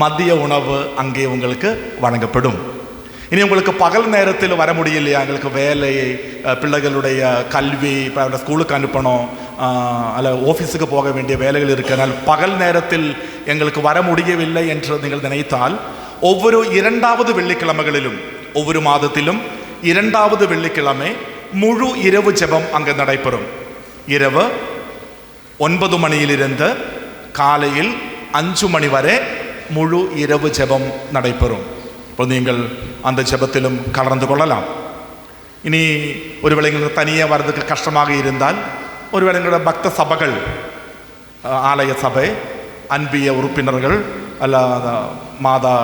[SPEAKER 3] மதிய உணவு அங்கே உங்களுக்கு வழங்கப்படும். இனி உங்களுக்கு பகல் நேரத்தில் வர முடியலையா, எங்களுக்கு வேலை, பிள்ளைகளுடைய கல்வி, இப்போ ஸ்கூலுக்கு அனுப்பணும், அல்ல ஆஃபீஸுக்கு போக வேண்டிய வேலைகள் இருக்கிறனால் பகல் நேரத்தில் எங்களுக்கு வர முடியவில்லை என்று நீங்கள் நினைத்தால் ஒவ்வொரு 2வது வெள்ளிக்கிழமைகளிலும் ஒவ்வொரு மாதத்திலும் 2வது வெள்ளிக்கிழமை முழு இரவு ஜெபம் அங்கே நடைபெறும். இரவு 9 மணியிலிருந்து காலையில் 5 மணி வரை முழு இரவு ஜெபம் நடைபெறும். இப்போ நீங்கள் அந்த ஜெபத்திலும் கலந்து கொள்ளலாம். இனி ஒருவேளை எங்களுக்கு தனியாக வர்றதுக்கு கஷ்டமாக இருந்தால் ஒருவேளை எங்களோட பக்த சபைகள், ஆலய சபை, அன்பிய உறுப்பினர்கள் அல்ல மாதா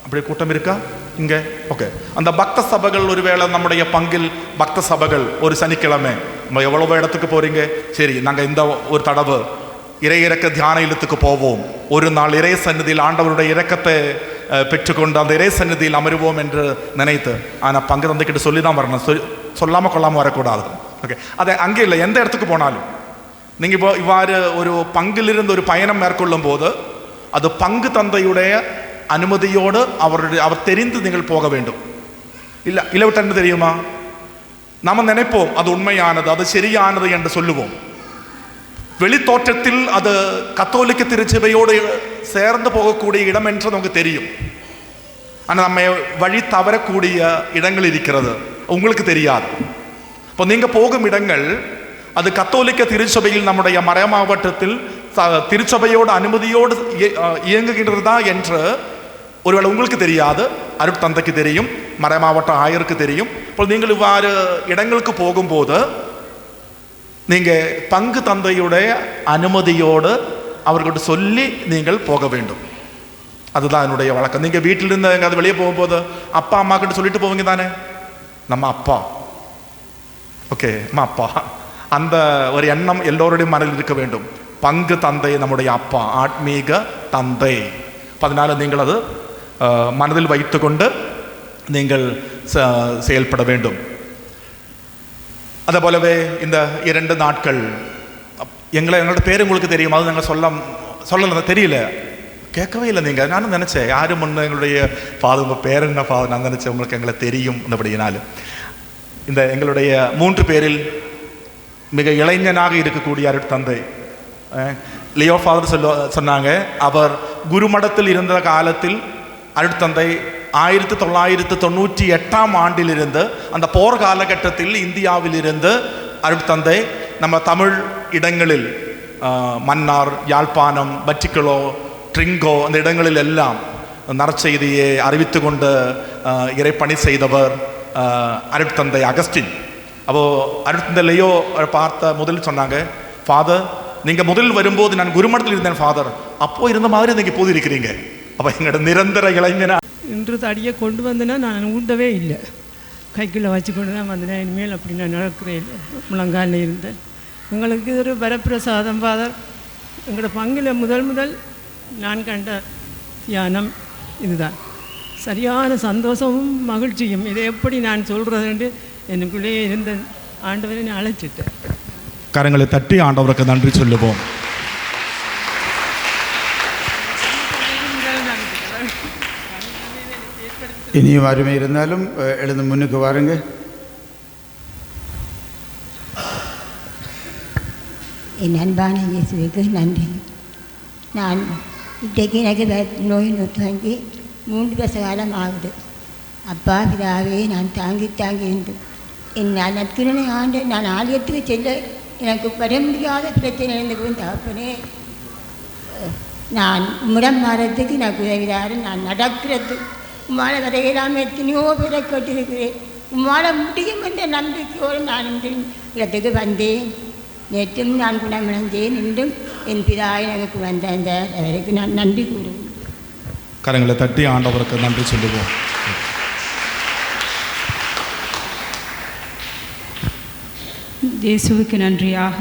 [SPEAKER 3] அப்படி கூட்டம் இருக்கா இங்கே? ஓகே, அந்த பக்த சபைகள் ஒருவேளை நம்முடைய பங்கில் பக்த சபைகள் ஒரு சனிக்கிழமை நம்ம எவ்வளவோ இடத்துக்கு போகிறீங்க, சரி நாங்கள் இந்த ஒரு தடவை இறையிறக்க தியான இல்லத்துக்கு போவோம், ஒரு நாள் இறை சந்நிதியில் ஆண்டவருடைய இரக்கத்தை பெற்றுக்கொண்டு அந்த இறை சந்நிதியில் அமருவோம் என்று நினைத்து, ஆனால் பங்கு தந்தைக்கிட்ட சொல்லி தான் வரணும், சொல்லாமல் கொள்ளாமல் வரக்கூடாது. ஓகே, அதை அங்கே இல்லை, எந்த இடத்துக்கு போனாலும் நீங்கள் இப்போ இவ்வாறு ஒரு பங்கிலிருந்து ஒரு பயணம் மேற்கொள்ளும் போது அது பங்கு தந்தையுடைய அனுமதியோடு அவர் தெரிந்து நீங்கள் போக வேண்டும். இல்லை விட்டு என்ன தெரியுமா, நம்ம நினைப்போம் அது உண்மையானது, அது சரியானது என்று சொல்லுவோம். வெளித்தோற்றத்தில் அது கத்தோலிக்க திருச்சபையோடு சேர்ந்து போகக்கூடிய இடம் என்று நமக்கு தெரியும். ஆனால் நம்ம வழி தவறக்கூடிய இடங்கள் இருக்கிறது, உங்களுக்கு தெரியாது. இப்போ நீங்கள் போகும் இடங்கள் அது கத்தோலிக்க திருச்சபையில் நம்முடைய மறை மாவட்டத்தில் திருச்சபையோட அனுமதியோடு இயங்குகின்றதா என்று ஒருவேளை உங்களுக்கு தெரியாது, அருட்தந்தைக்கு தெரியும், மறை மாவட்ட ஆயருக்கு தெரியும். இப்போ நீங்கள் இவ்வாறு இடங்களுக்கு போகும்போது நீங்கள் பங்கு தந்தையுடைய அனுமதியோடு அவர்கிட்ட சொல்லி நீங்கள் போக வேண்டும். அதுதான் என்னுடைய வழக்கம். நீங்கள் வீட்டிலிருந்து எங்கேயாவது வெளியே போகும்போது அப்பா அம்மா கிட்ட சொல்லிட்டு போவீங்க தானே, நம்ம அப்பா, ஓகே அம்மா அப்பா, அந்த ஒரு எண்ணம் எல்லோருடைய மனதில் இருக்க வேண்டும். பங்கு தந்தை நம்முடைய அப்பா, ஆத்மீக தந்தை. அதனால் நீங்கள் அது மனதில் வைத்து கொண்டு நீங்கள் செயல்பட வேண்டும். அதே போலவே இந்த 2 நாட்கள் எங்களோட பேர் உங்களுக்கு தெரியும், அது நாங்கள் சொல்லலை, தெரியல, கேட்கவே இல்லை. நீங்கள் நானும் நினச்சேன் யாரும் முன்னே எங்களுடைய ஃபாதர், உங்கள் பேர் என்ன ஃபாதர், நான் நினச்சேன் உங்களுக்கு எங்களை தெரியும். அப்படினால இந்த எங்களுடைய 3 பேரில் மிக இளைஞனாக இருக்கக்கூடிய அருட்தந்தை லியோ ஃபாதர் சொன்னாங்க. அவர் குருமடத்தில் இருந்த காலத்தில் அருட்தந்தை 1998ஆம் ஆண்டிலிருந்து அந்த போர் காலகட்டத்தில் இந்தியாவில் இருந்து அருட்தந்தை நம்ம தமிழ் இடங்களில் மன்னார், யாழ்ப்பாணம், பட்டிக்குளோ, ட்ரிங்கோ அந்த இடங்களில் எல்லாம் நற்செய்தியை அறிவித்து கொண்டு இறைப்பணி செய்தவர் அருட்தந்தை அகஸ்டின். அப்போது அருட்தந்தை லியோ பார்த்த முதலில் சொன்னாங்க, ஃபாதர் நீங்கள் முதலில் வரும்போது நான் குருமடத்தில் இருந்தேன் ஃபாதர், அப்போ இருந்த மாதிரி நீங்கள் இப்போது இருக்கிறீங்க. அப்போ எங்களோட நிரந்தர இளைஞனா
[SPEAKER 8] இன்று தடியை கொண்டு வந்தேன்னா நான் ஊண்டவே இல்லை, கைக்குள்ளே வச்சு கொண்டு தான் வந்தேன். இனிமேல் அப்படி நான் நடக்கிறேன் இல்லை, முழங்காலில் இருந்தேன். எங்களுக்கு இது ஒரு வரப்பிரசாதம் ஃபாதர். எங்களோட பங்கில் முதல் நான் கண்ட தியானம் இதுதான். சரியான சந்தோஷமும் மகிழ்ச்சியும். இதை எப்படி நான் சொல்கிறதுன்ட்டு எனக்குள்ளே இருந்த ஆண்டவரை நான் அழைச்சிட்டேன்.
[SPEAKER 3] கரங்களை தட்டி ஆண்டவருக்கு நன்றி சொல்லுவோம்.
[SPEAKER 9] இனியும் அருமை இருந்தாலும் எழுந்து முன்னுக்கு வாருங்க.
[SPEAKER 10] என் அன்பான இயேசுவுக்கு நன்றி. நான் இன்றைக்கு எனக்கு நோய் நொத்தாங்கி 3 வருஷ காலம் ஆகுது. அப்பா பிதாவே, நான் தாங்கி இருந்து என் நற்கருணை ஆண்டு நான் ஆலயத்துக்கு செல்ல எனக்கு வர முடியாத பிரச்சனை இருந்தது. தகப்பனே, நான் முடம் மாறத்துக்கு நான் உதவிதாரு. நான் நடக்கிறது உம்மால் வரையிலாமல் எத்தனையோ பேரை கேட்டிருக்கிறேன். உம்மால் முடியும் என்ற நம்பிக்கையோடு நான் இந்த இடத்துக்கு வந்தேன். நேற்றும் நான் குணமடைந்தேன். இன்றும் என் பிதாவை எனக்கு வந்த அந்த அவருக்கு நான் நன்றி கூறுவேன்.
[SPEAKER 3] கரங்களை தட்டி ஆண்டவருக்கு நன்றி சொல்லுவோம்.
[SPEAKER 5] இயேசுவுக்கு நன்றியாக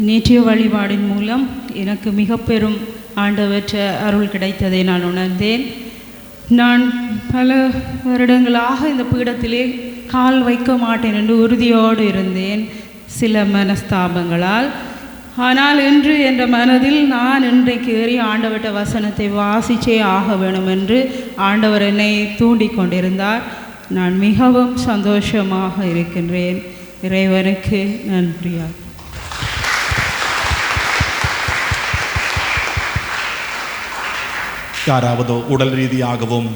[SPEAKER 5] நேற்றைய வழிபாடின் மூலம் எனக்கு மிக பெரும் ஆண்டவற்ற அருள் கிடைத்ததை நான் உணர்ந்தேன். நான் பல வருடங்களாக இந்த பீடத்திலே கால் வைக்க மாட்டேன் என்று உறுதியோடு இருந்தேன், சில மனஸ்தாபங்களால். ஆனால் இன்று என்ற மனதில் நான் இன்றைக்கு ஏறி ஆண்டவற்ற வசனத்தை வாசிச்சே ஆக வேணும் என்று ஆண்டவர் என்னை தூண்டி கொண்டிருந்தார். நான் மிகவும் சந்தோஷமாக இருக்கின்றேன். இறைவனுக்கு நன்றியாக.
[SPEAKER 3] யாராவது உடல் ரீதியாகவும்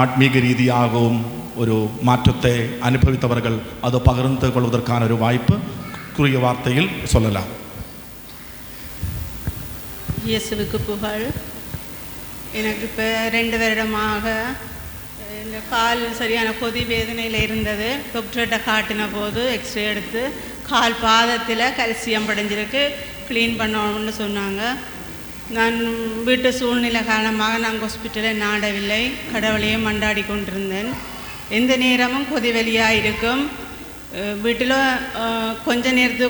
[SPEAKER 3] ஆத்மீக ரீதியாகவும் ஒரு மாற்றத்தை அனுபவித்தவர்கள் அதை பகிர்ந்து கொள்வதற்கான ஒரு வாய்ப்பு குறுகிய வார்த்தையில் சொல்லலாம்.
[SPEAKER 11] இயேசுவுக்கு புகழ். எனக்கு இப்போ 2 வருடமாக இந்த கால் சரியான கொதி வேதனையில் இருந்தது. டாக்டர்கிட்ட காட்டின போது எக்ஸ்ரே எடுத்து கால் பாதத்தில் கல்சியம் படைஞ்சிருக்கு, க்ளீன் பண்ணணும்னு சொன்னாங்க. நான் வீட்டு சூழ்நிலை காரணமாக நான் ஹாஸ்பிட்டலை நாடவில்லை, கடவுளையும் மண்டாடி கொண்டிருந்தேன். எந்த நேரமும் கொதி வெளியாக இருக்கும். வீட்டில்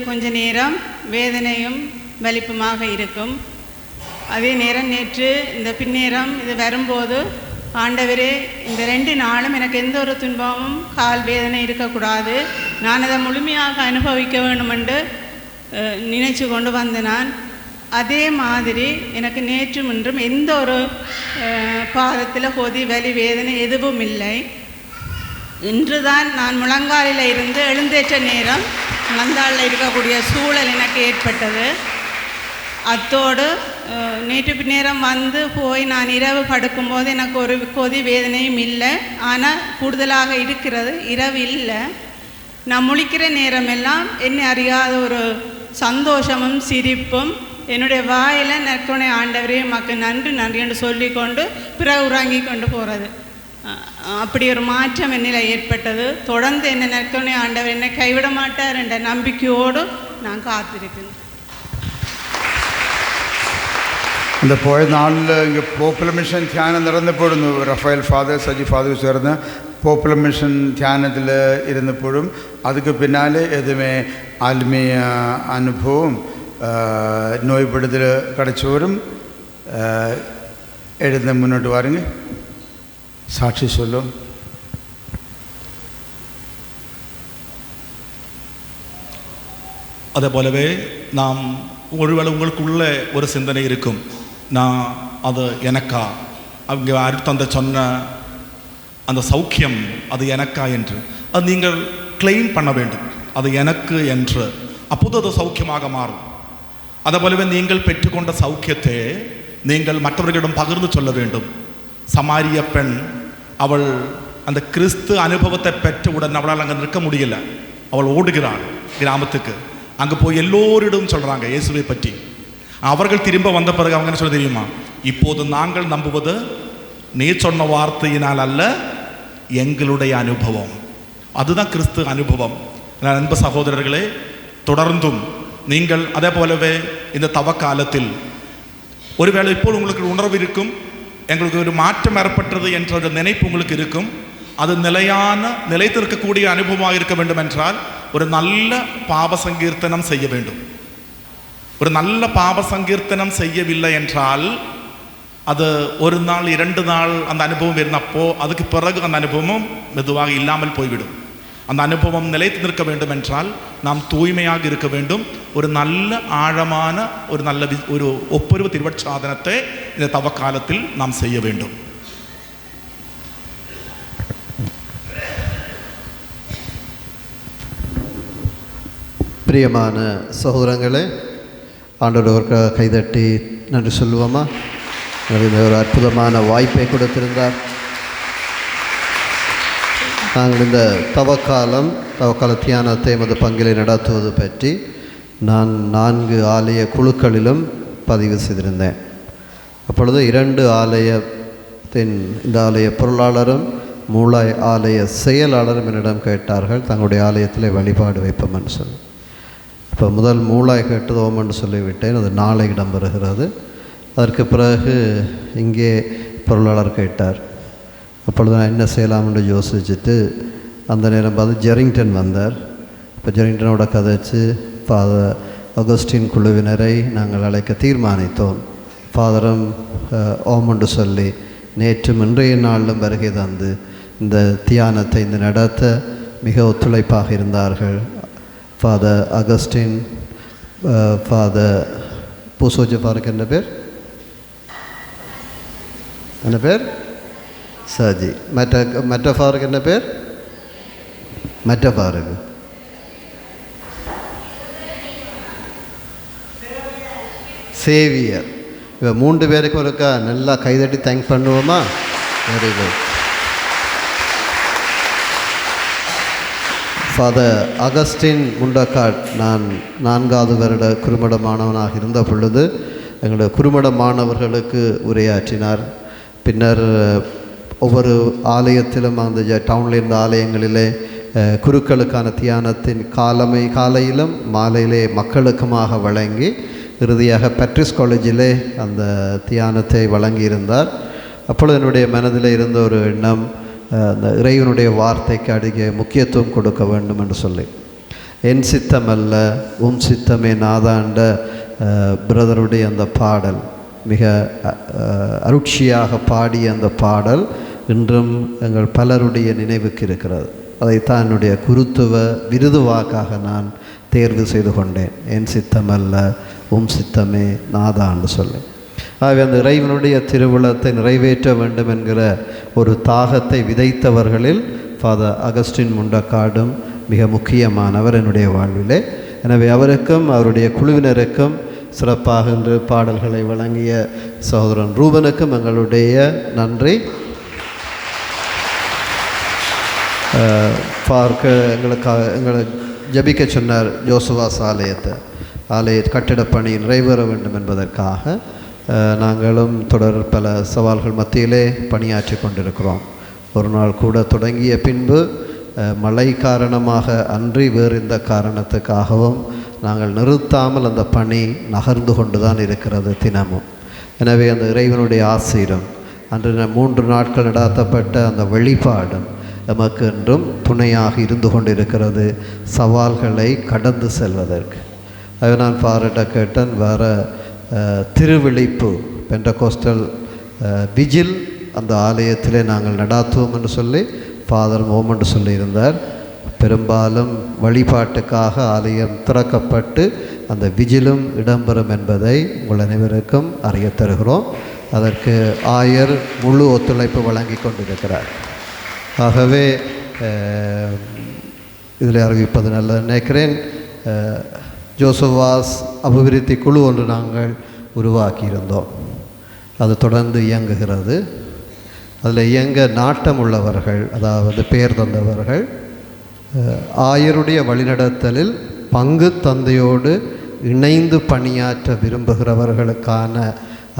[SPEAKER 11] கொஞ்ச நேரம் வேதனையும் வலிப்புமாக இருக்கும். அதே நேரம் நேற்று இந்த பின்னேரம் இது வரும்போது, ஆண்டவரே இந்த 2 நாளும் எனக்கு எந்த ஒரு துன்பமும் கால் வேதனை இருக்கக்கூடாது, நான் அதை முழுமையாக அனுபவிக்க வேண்டுமென்று நினைச்சு கொண்டு வந்த நான். அதே மாதிரி எனக்கு நேற்றும் இன்றும் எந்த ஒரு பாதத்தில் கொதி வலி வேதனை எதுவும் இல்லை. இன்று தான் நான் முழங்காலில் இருந்து எழுந்தேற்ற நேரம் முழங்காலில் இருக்கக்கூடிய சூழல் எனக்கு ஏற்பட்டது. அத்தோடு நேற்று பின்னேரம் வந்து போய் நான் இரவு படுக்கும்போது எனக்கு ஒரு கொதி வேதனையும் இல்லை. ஆனால் கூடுதலாக இருக்கிறது, இரவு இல்லை. நான் முழிக்கிற நேரமெல்லாம் என்னை அறியாத ஒரு சந்தோஷமும் சிரிப்பும், என்னுடைய வாயில் நற்கருணை ஆண்டவரே மக்கள் நன்றி நன்றி என்று சொல்லிக்கொண்டு பிறகு உறங்கி கொண்டு போகிறது. அப்படி ஒரு மாற்றம் என்னில் ஏற்பட்டது. தொடர்ந்து என்னை நற்கருணை ஆண்டவர் என்னை கைவிட மாட்டார் என்ற நம்பிக்கையோடு நான் காத்திருக்கிறேன்.
[SPEAKER 9] இந்த போയ നാളിൽ ഇங்கே പോപ്പുലർ മിഷൻ ധ്യാനം നടന്നപ്പോഴും റഫേൽ ഫാദർ സജി ഫാദർ ചേർന്ന് പോപ്പുലർ മിഷൻ ധ്യാനത്തിൽ ഇരുന്നപ്പോഴും அதுக்கு பின்னாலே எதுவுமே ஆத்மீய அனுபவம் நோய்படுதல் கிடைச்சவரும் எழுந்த முன்னோட்டு வாருங்க, சாட்சி சொல்லும்.
[SPEAKER 3] அதே போலவே நாம் ஒருவேளை உங்களுக்குள்ள ஒரு சிந்தனை இருக்கும், நான் அது எனக்கா, அவங்க அருட்தந்தை சொன்ன அந்த சௌக்கியம் அது எனக்கா என்று. அது நீங்கள் கிளைம் பண்ண வேண்டும், அது எனக்கு என்று. அப்போது அது சௌக்கியமாக மாறும். அதே போலவே நீங்கள் பெற்றுக்கொண்ட சௌக்கியத்தை நீங்கள் மற்றவர்களிடம் பகிர்ந்து சொல்ல வேண்டும். சமாரிய பெண், அவள் அந்த கிறிஸ்து அனுபவத்தை பெற்றவுடன் அவளால் அங்கே நிற்க முடியல. அவள் ஓடுகிறாள் கிராமத்துக்கு. அங்கே போய் எல்லோரிடம் சொல்கிறாங்க இயேசுவை பற்றி. அவர்கள் திரும்ப வந்த பிறகு அவங்க என்ன சொல்ல தெரியுமா, இப்போது நாங்கள் நம்புவது நீ சொன்ன வார்த்தையினால் அல்ல, எங்களுடைய அனுபவம். அதுதான் கிறிஸ்து அனுபவம். அன்பு சகோதரர்களே, தொடர்ந்தும் நீங்கள் அதே போலவே இந்த தவக்காலத்தில் ஒருவேளை இப்போ உங்களுக்கு உணர்வு இருக்கும், எங்களுக்கு ஒரு மாற்றம் ஏற்பட்டது என்ற ஒரு நினைப்பு உங்களுக்கு இருக்கும். அது நிலைத்திருக்கக்கூடிய அனுபவமாக இருக்க வேண்டும் என்றால் ஒரு நல்ல பாவ சங்கீர்த்தனம் செய்ய வேண்டும். ஒரு நல்ல பாவ சங்கீர்த்தனம் செய்யவில்லை என்றால் அது ஒரு நாள் 2 நாள் அந்த அனுபவம் இருந்தப்போ அதுக்கு பிறகு அந்த அனுபவமும் மெதுவாக இல்லாமல் போய்விடும். அந்த அனுபவம் நிலைத்து நிற்க வேண்டும் என்றால் நாம் தூய்மையாக இருக்க வேண்டும். ஒரு நல்ல ஆழமான ஒரு ஒப்புரவு திருவட்சாதனத்தை இந்த தவக்காலத்தில் நாம் செய்ய வேண்டும்.
[SPEAKER 7] பிரியமான சகோதரங்களே, ஆண்டவருக்கு கைதட்டி நன்றி சொல்லுவோமா? இந்த ஒரு அற்புதமான வாய்ப்பை கொடுத்திருந்தார். நாங்கள் இந்த தவக்கால தியானத்தை எமது பங்கிலே நடத்துவது பற்றி நான் 4 ஆலய குழுக்களிலும் பதிவு செய்திருந்தேன். அப்பொழுது 2 ஆலயத்தின் இந்த ஆலய பொருளாளரும் மூலாய் ஆலய செயலாளரும் என்னிடம் கேட்டார்கள், தங்களுடைய ஆலயத்தில் வழிபாடு வைப்போம்னு சொல்லி. இப்போ முதல் மூலாய் கேட்டது ஓமன்னு சொல்லிவிட்டேன். அது நாளை இடம்பெறுகிறது. அதற்கு பிறகு இங்கே பொருளாளர் கேட்டார். அப்பொழுது நான் என்ன செய்யலாம்னு யோசிச்சுட்டு அந்த நேரம் பார்த்து ஜெரிங்டன் வந்தார். இப்போ ஜெரிங்டனோட கதைச்சு ஃபாதர் அகஸ்டின் குழுவினரை நாங்கள் அழைக்க தீர்மானித்தோம். ஃபாதரும் ஓமண்டு சொல்லி நேற்றும் இன்றைய நாளிலும் வருகை தந்து இந்த தியானத்தை நடத்த மிக ஒத்துழைப்பாக இருந்தார்கள். ஃபாதர் அகஸ்டின், ஃபாதர் பூசோஜபாருக்கு என்ன பேர் சஜி, மற்ற ஃபாருக்கு என்ன பேர்? மற்ற ஃபாருக்கு சேவியர். இப்போ 3 பேருக்கு ஒருக்கா நல்லா கைதட்டி தேங்க் பண்ணுவோமா? Very good. ஃபாதர் அகஸ்டின் முண்டக்காட் நான் 4வது வருட குறுமட மாணவனாக இருந்த பொழுது எங்களுடைய குறுமட மாணவர்களுக்கு உரையாற்றினார். பின்னர் ஒவ்வொரு ஆலயத்திலும் அந்த டவுனில் இருந்த ஆலயங்களிலே குருக்களுக்கான தியானத்தின் காலையிலும் மாலையிலே மக்களுக்குமாக வழங்கி இறுதியாக பேட்ரிஸ் காலேஜிலே அந்த தியானத்தை வழங்கியிருந்தார். அப்பொழுது என்னுடைய மனதில் இருந்த ஒரு எண்ணம், அந்த இறைவனுடைய வார்த்தைக்கு அதிக முக்கியத்துவம் கொடுக்க வேண்டும் என்று சொல்லி, என் சித்தம் அல்ல உம் சித்தமே நாதாண்ட பிரதருடைய அந்த பாடல், மிக அருட்சியாக பாடிய அந்த பாடல் இன்றும் எங்கள் பலருடைய நினைவுக்கு இருக்கிறது. அதைத்தான் என்னுடைய குருத்துவ விருது வாக்காக நான் தேர்வு செய்து கொண்டேன். என் சித்தம் அல்ல உம் சித்தமே நாதான்னு சொல்லி. ஆகவே அந்த இறைவனுடைய திருவுளத்தை நிறைவேற்ற வேண்டும் என்கிற ஒரு தாகத்தை விதைத்தவர்களில் ஃபாதர் அகஸ்டின் முண்டக்காடும் மிக முக்கியமானவர் என்னுடைய வாழ்விலே. எனவே அவருக்கும் அவருடைய குழுவினருக்கும் சிறப்பாக இன்று பாடல்களை வழங்கிய சகோதரன் ரூபனுக்கும் எங்களுடைய நன்றி. எங்களை ஜபிக்க சொன்னார் ஜோசுவாஸ் ஆலய கட்டிடப் பணி நிறைவேற வேண்டும் என்பதற்காக நாங்களும் தொடர் பல சவால்கள் மத்தியிலே பணியாற்றி கொண்டிருக்கிறோம். ஒரு நாள் கூட தொடங்கிய பின்பு மழை காரணமாக அன்றி வேறு இந்த காரணத்துக்காகவும் நாங்கள் நிறுத்தாமல் அந்த பணி நகர்ந்து கொண்டு தான் இருக்கிறது தினமும். எனவே அந்த இறைவனுடைய ஆசீரும் அன்று 3 நாட்கள் நடாத்தப்பட்ட அந்த வெளிப்பாடும் நமக்கு என்றும் துணையாக இருந்து கொண்டிருக்கிறது சவால்களை கடந்து செல்வதற்கு. அதை நான் ஃபாதர்கிட்ட கேட்டேன், வேறு திருவிழிப்பு பெண்டகோஸ்டல் விஜில் அந்த ஆலயத்திலே நாங்கள் நடாத்துவோம் என்று சொல்லி ஃபாதர் ஓமண்டு சொல்லியிருந்தார். பெரும்பாலும் வழிபாட்டுக்காக ஆலயம் திறக்கப்பட்டு அந்த விஜிலும் இடம்பெறும் என்பதை உங்கள் அனைவருக்கும் அறிய தருகிறோம். அதற்கு ஆயர் முழு ஒத்துழைப்பு வழங்கி கொண்டிருக்கிறார். ஆகவே இதில் அறிவிப்பது நல்லது நினைக்கிறேன். ஜோசுவாஸ் அபிவிருத்தி குழு ஒன்று நாங்கள் உருவாக்கியிருந்தோம். அது தொடர்ந்து இயங்குகிறது. அதில் இயங்க நாட்டம் உள்ளவர்கள், அதாவது பெயர் தந்தவர்கள், ஆயருடைய வழிநடத்தலில் பங்கு தந்தையோடு இணைந்து பணியாற்ற விரும்புகிறவர்களுக்கான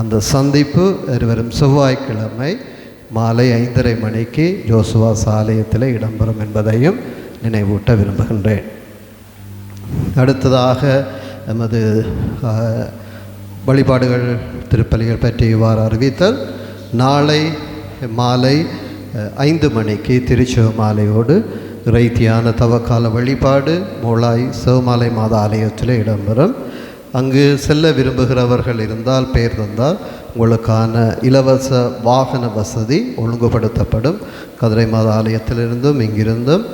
[SPEAKER 7] அந்த சந்திப்பு வரும் செவ்வாய்க்கிழமை மாலை 5:30 மணிக்கு ஜோசுவாஸ் ஆலயத்தில் இடம்பெறும் என்பதையும் நினைவூட்ட விரும்புகின்றேன். அடுத்ததாக எமது வழிபாடுகள் திருப்பலிகள் பற்றி இவ்வாறு அறிவித்தல். நாளை மாலை 5 மணிக்கு திருச்சிவமாலையோடு இறைத்தியான தவக்கால வழிபாடு மூளாய் சிவமாலை மாத ஆலயத்தில் இடம்பெறும். அங்கு செல்ல விரும்புகிறவர்கள் இருந்தால் பெயர் தந்தால் உங்களுக்கான இலவச வாகன வசதி ஒழுங்குபடுத்தப்படும். கதிரை மாத ஆலயத்திலிருந்தும் இங்கிருந்தும்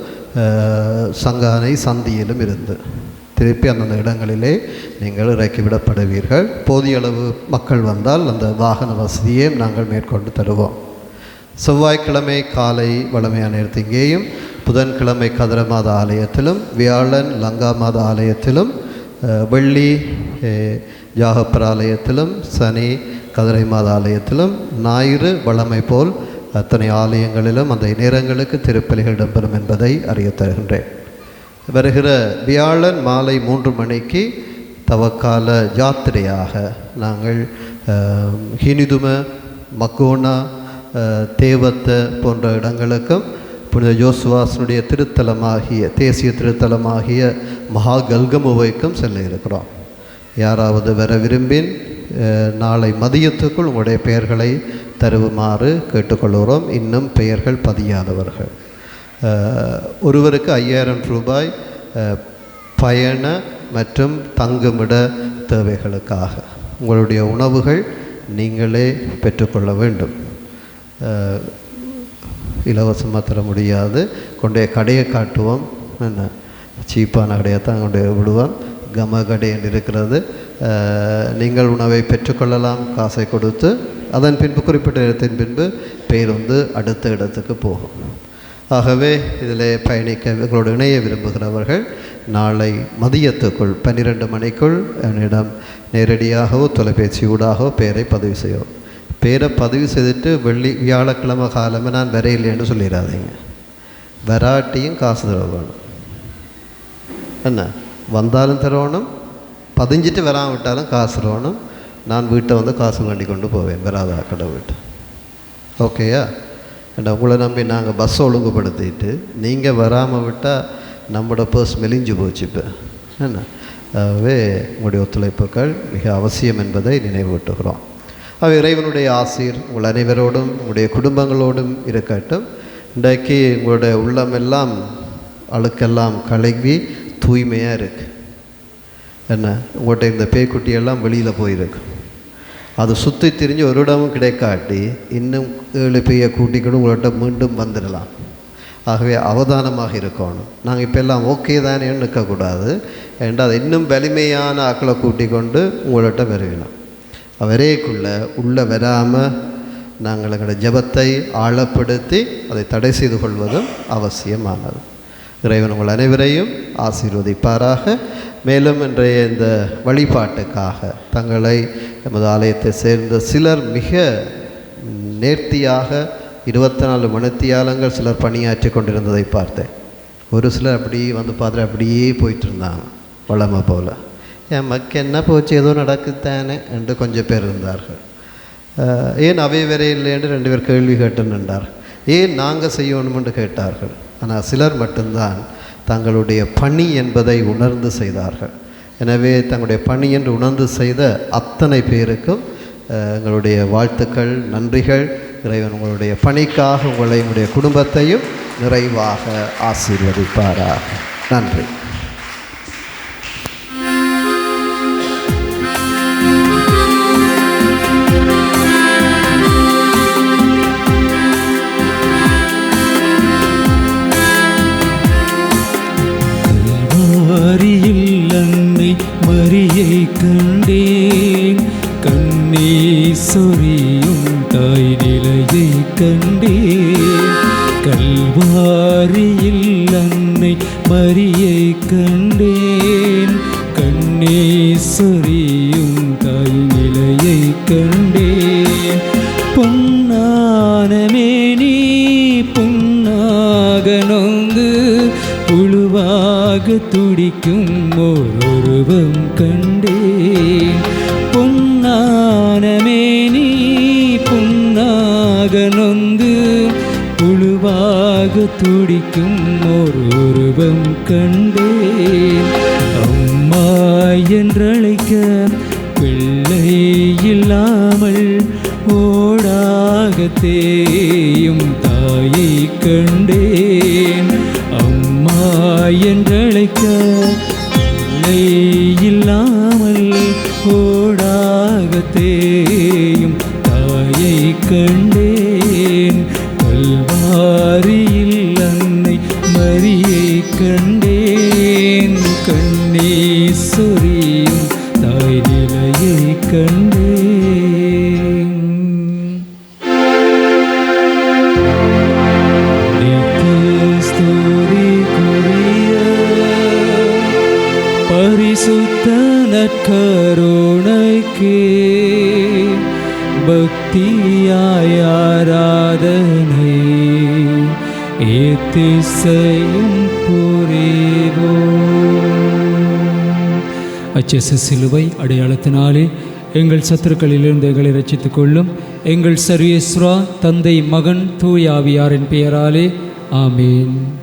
[SPEAKER 7] சங்கானை சந்தியிலும் இருந்து திருப்பி அந்தந்த இடங்களிலே நீங்கள் இறக்கிவிடப்படுவீர்கள். போதிய அளவு மக்கள் வந்தால் அந்த வாகன வசதியை நாங்கள் மேற்கொண்டு தருவோம். செவ்வாய்க்கிழமை காலை வளமையான நேரத்து இங்கேயும், புதன்கிழமை கதிர மாத ஆலயத்திலும், வியாழன் லங்கா மாத ஆலயத்திலும், வெள்ளி ஜாகப்பர் ஆலயத்திலும், சனி கதிரை மாத ஆலயத்திலும், ஞாயிறு வளமை போல் அத்தனை ஆலயங்களிலும் அந்த நேரங்களுக்கு திருப்பலிகள் இடம்பெறும் என்பதை அறிய தருகின்றேன். வருகிற வியாழன் மாலை 3 மணிக்கு தவக்கால ஜாத்திரையாக நாங்கள் ஹினிதும, மக்கோனா, தேவத்த போன்ற இடங்களுக்கும் புனித ஜோசுவாசனுடைய திருத்தலமாகிய தேசிய திருத்தலமாகிய மகா கல்கமுவைக்கும் செல்ல இருக்கிறோம். யாராவது வர விரும்பின் நாளை மதியத்துக்குள் உங்களுடைய பெயர்களை தருவுமாறு கேட்டுக்கொள்கிறோம். இன்னும் பெயர்கள் பதியாதவர்கள் ஒருவருக்கு 5000 ரூபாய் பயண மற்றும் தங்குமிட தேவைகளுக்காக. உங்களுடைய உணவுகள் நீங்களே பெற்றுக்கொள்ள வேண்டும். இலவசமாக தர முடியாது. கொண்டைய கடையை காட்டுவோம். என்ன சீப்பான கடையை தான் கொண்டு விடுவோம். கம கடை என்று இருக்கிறது. நீங்கள் உணவை பெற்றுக்கொள்ளலாம் காசை கொடுத்து. அதன் பின்பு குறிப்பிட்ட இடத்தின் பின்பு பேருந்து அடுத்த இடத்துக்கு போகும். ஆகவே இதில் பயணிக்க எங்களோடு இணைய விரும்புகிறவர்கள் நாளை மதியத்துக்குள் 12 மணிக்குள் என்னிடம் நேரடியாகவோ தொலைபேசி ஊடாகவோ பெயரை பதிவு செய்யும். பேரை பதிவு செய்துட்டு வியாழக்கிழமை காலமே நான் வரையில்லைன்னு சொல்லிடாதீங்க. வராட்டியும் காசு தரணும். என்ன வந்தாலும் தரணும், பதிஞ்சிட்டு வராமட்டாலும் காசு தரணும். நான் வீட்டை வந்து காசு வேண்டி கொண்டு போவேன் வராத கடை வீட்டு. ஓகேயா? உங்களை நம்பி நாங்கள் பஸ் ஒழுங்குபடுத்திட்டு நீங்கள் வராமல் விட்டால் நம்மளோட பர்ஸ் மெலிஞ்சு போச்சு. இப்போ என்ன ஆகவே உங்களுடைய ஒத்துழைப்புகள் மிக அவசியம் என்பதை நினைவூட்டுகிறோம். இறைவனுடைய ஆசீர் உங்கள் அனைவரோடும் உங்களுடைய குடும்பங்களோடும் இருக்கட்டும். இன்றைக்கு உங்களுடைய உள்ளமெல்லாம் அழுக்கெல்லாம் கழுவி தூய்மையாக இருக்குது. என்ன உங்கள்கிட்ட இந்த பேய்க்குட்டியெல்லாம் வெளியில் போயிருக்கு. அது சுற்றி திரிஞ்சு ஒரு இடமும் கிடைக்காட்டி இன்னும் 7 பேயை கூட்டிக்கணும் உங்கள்கிட்ட மீண்டும் வந்துடலாம். ஆகவே அவதானமாக இருக்கணும். நாங்கள் இப்போ எல்லாம் ஓகே தானேன்னு நிற்கக்கூடாது. ஏன்டா அது இன்னும் வலிமையான ஆக்களை கூட்டிக் கொண்டு உங்கள்கிட்ட வருவினோம். வரைக்குள்ளே உள்ளே வராமல் நாங்கள் எங்களோட ஜபத்தை ஆழப்படுத்தி அதை தடை செய்து கொள்வதும் அவசியமானது. இறைவன் உங்கள் அனைவரையும் ஆசீர்வதிப்பாராக. மேலும் இன்றைய இந்த வழிபாட்டுக்காக தங்களை எமது ஆலயத்தை சேர்ந்த சிலர் மிக நேர்த்தியாக 24 மணித்தியாலங்கள் சிலர் பணியாற்றி கொண்டிருந்ததை பார்த்தேன். ஒரு சிலர் அப்படியே வந்து பார்த்துட்டு அப்படியே போயிட்டு இருந்தாங்க வளமை போல். என் மக்கு என்ன போச்சு ஏதோ நடக்குத்தானே என்று கொஞ்சம் பேர் இருந்தார்கள். ஏன் அவை வேறே இல்லைன்னு 2 பேர் கேள்வி கேட்டுன்றார். ஏன் நாங்கள் செய்யணுமென்று கேட்டார்கள். ஆனால் சிலர் மட்டும்தான் தங்களுடைய பணி என்பதை உணர்ந்து செய்தார்கள். எனவே தங்களுடைய பணி என்று உணர்ந்து செய்த அத்தனை பேருக்கும் எங்களுடைய வாழ்த்துக்கள், நன்றிகள். இறைவன் உங்களுடைய பணிக்காக உங்களை உங்களுடைய குடும்பத்தையும் நிறைவாக ஆசீர்வதிப்பாராக. நன்றி.
[SPEAKER 1] அன்னை மரியை கண்டேன், கண்ணே சொரியும் தாய் நிலையை கண்டேன். கல்வாரியில் அன்னை மரியை கண்டேன், கண்ணே சொரியும் தாய் நிலையை கண்டேன். பொன்னான மேனி பொன்னாக நொந்து புழுவாக துடிக்கும் ஓருருவம் கண்டேன். பொன்னான மேனி பொன்னாக நொந்து துடிக்கும் ஓர் உருவம் கண்டேன். அம்மா என்றழைக்க பிள்ளை இல்லாமல் ஓடாக தேயும் தாயை கண்டேன். அம்மா என்றழைக்க பிள்ளை இல்லாமல் ஓடாக தேயும் தாயை கண்டேன். கல்வாரியில் அன்னை மரியை கண்டேன். கண்ணீர் சொரியும் தாய் நிலையை கண்டேன். ஸ்துதிக்குரிய பரிசுத்த நற்கருணைக்கே பக்தியாய் ஆராதனை ஏத்திசையும் புரிவோம். அச்சச சிலுவை அடையாளத்தினாலே எங்கள் சத்துருக்களிலிருந்து எங்களை ரட்சித்துக் கொள்ளும். எங்கள் சர்வேஸ்வரா, தந்தை, மகன், தூய ஆவியாரின் பெயராலே ஆமீன்.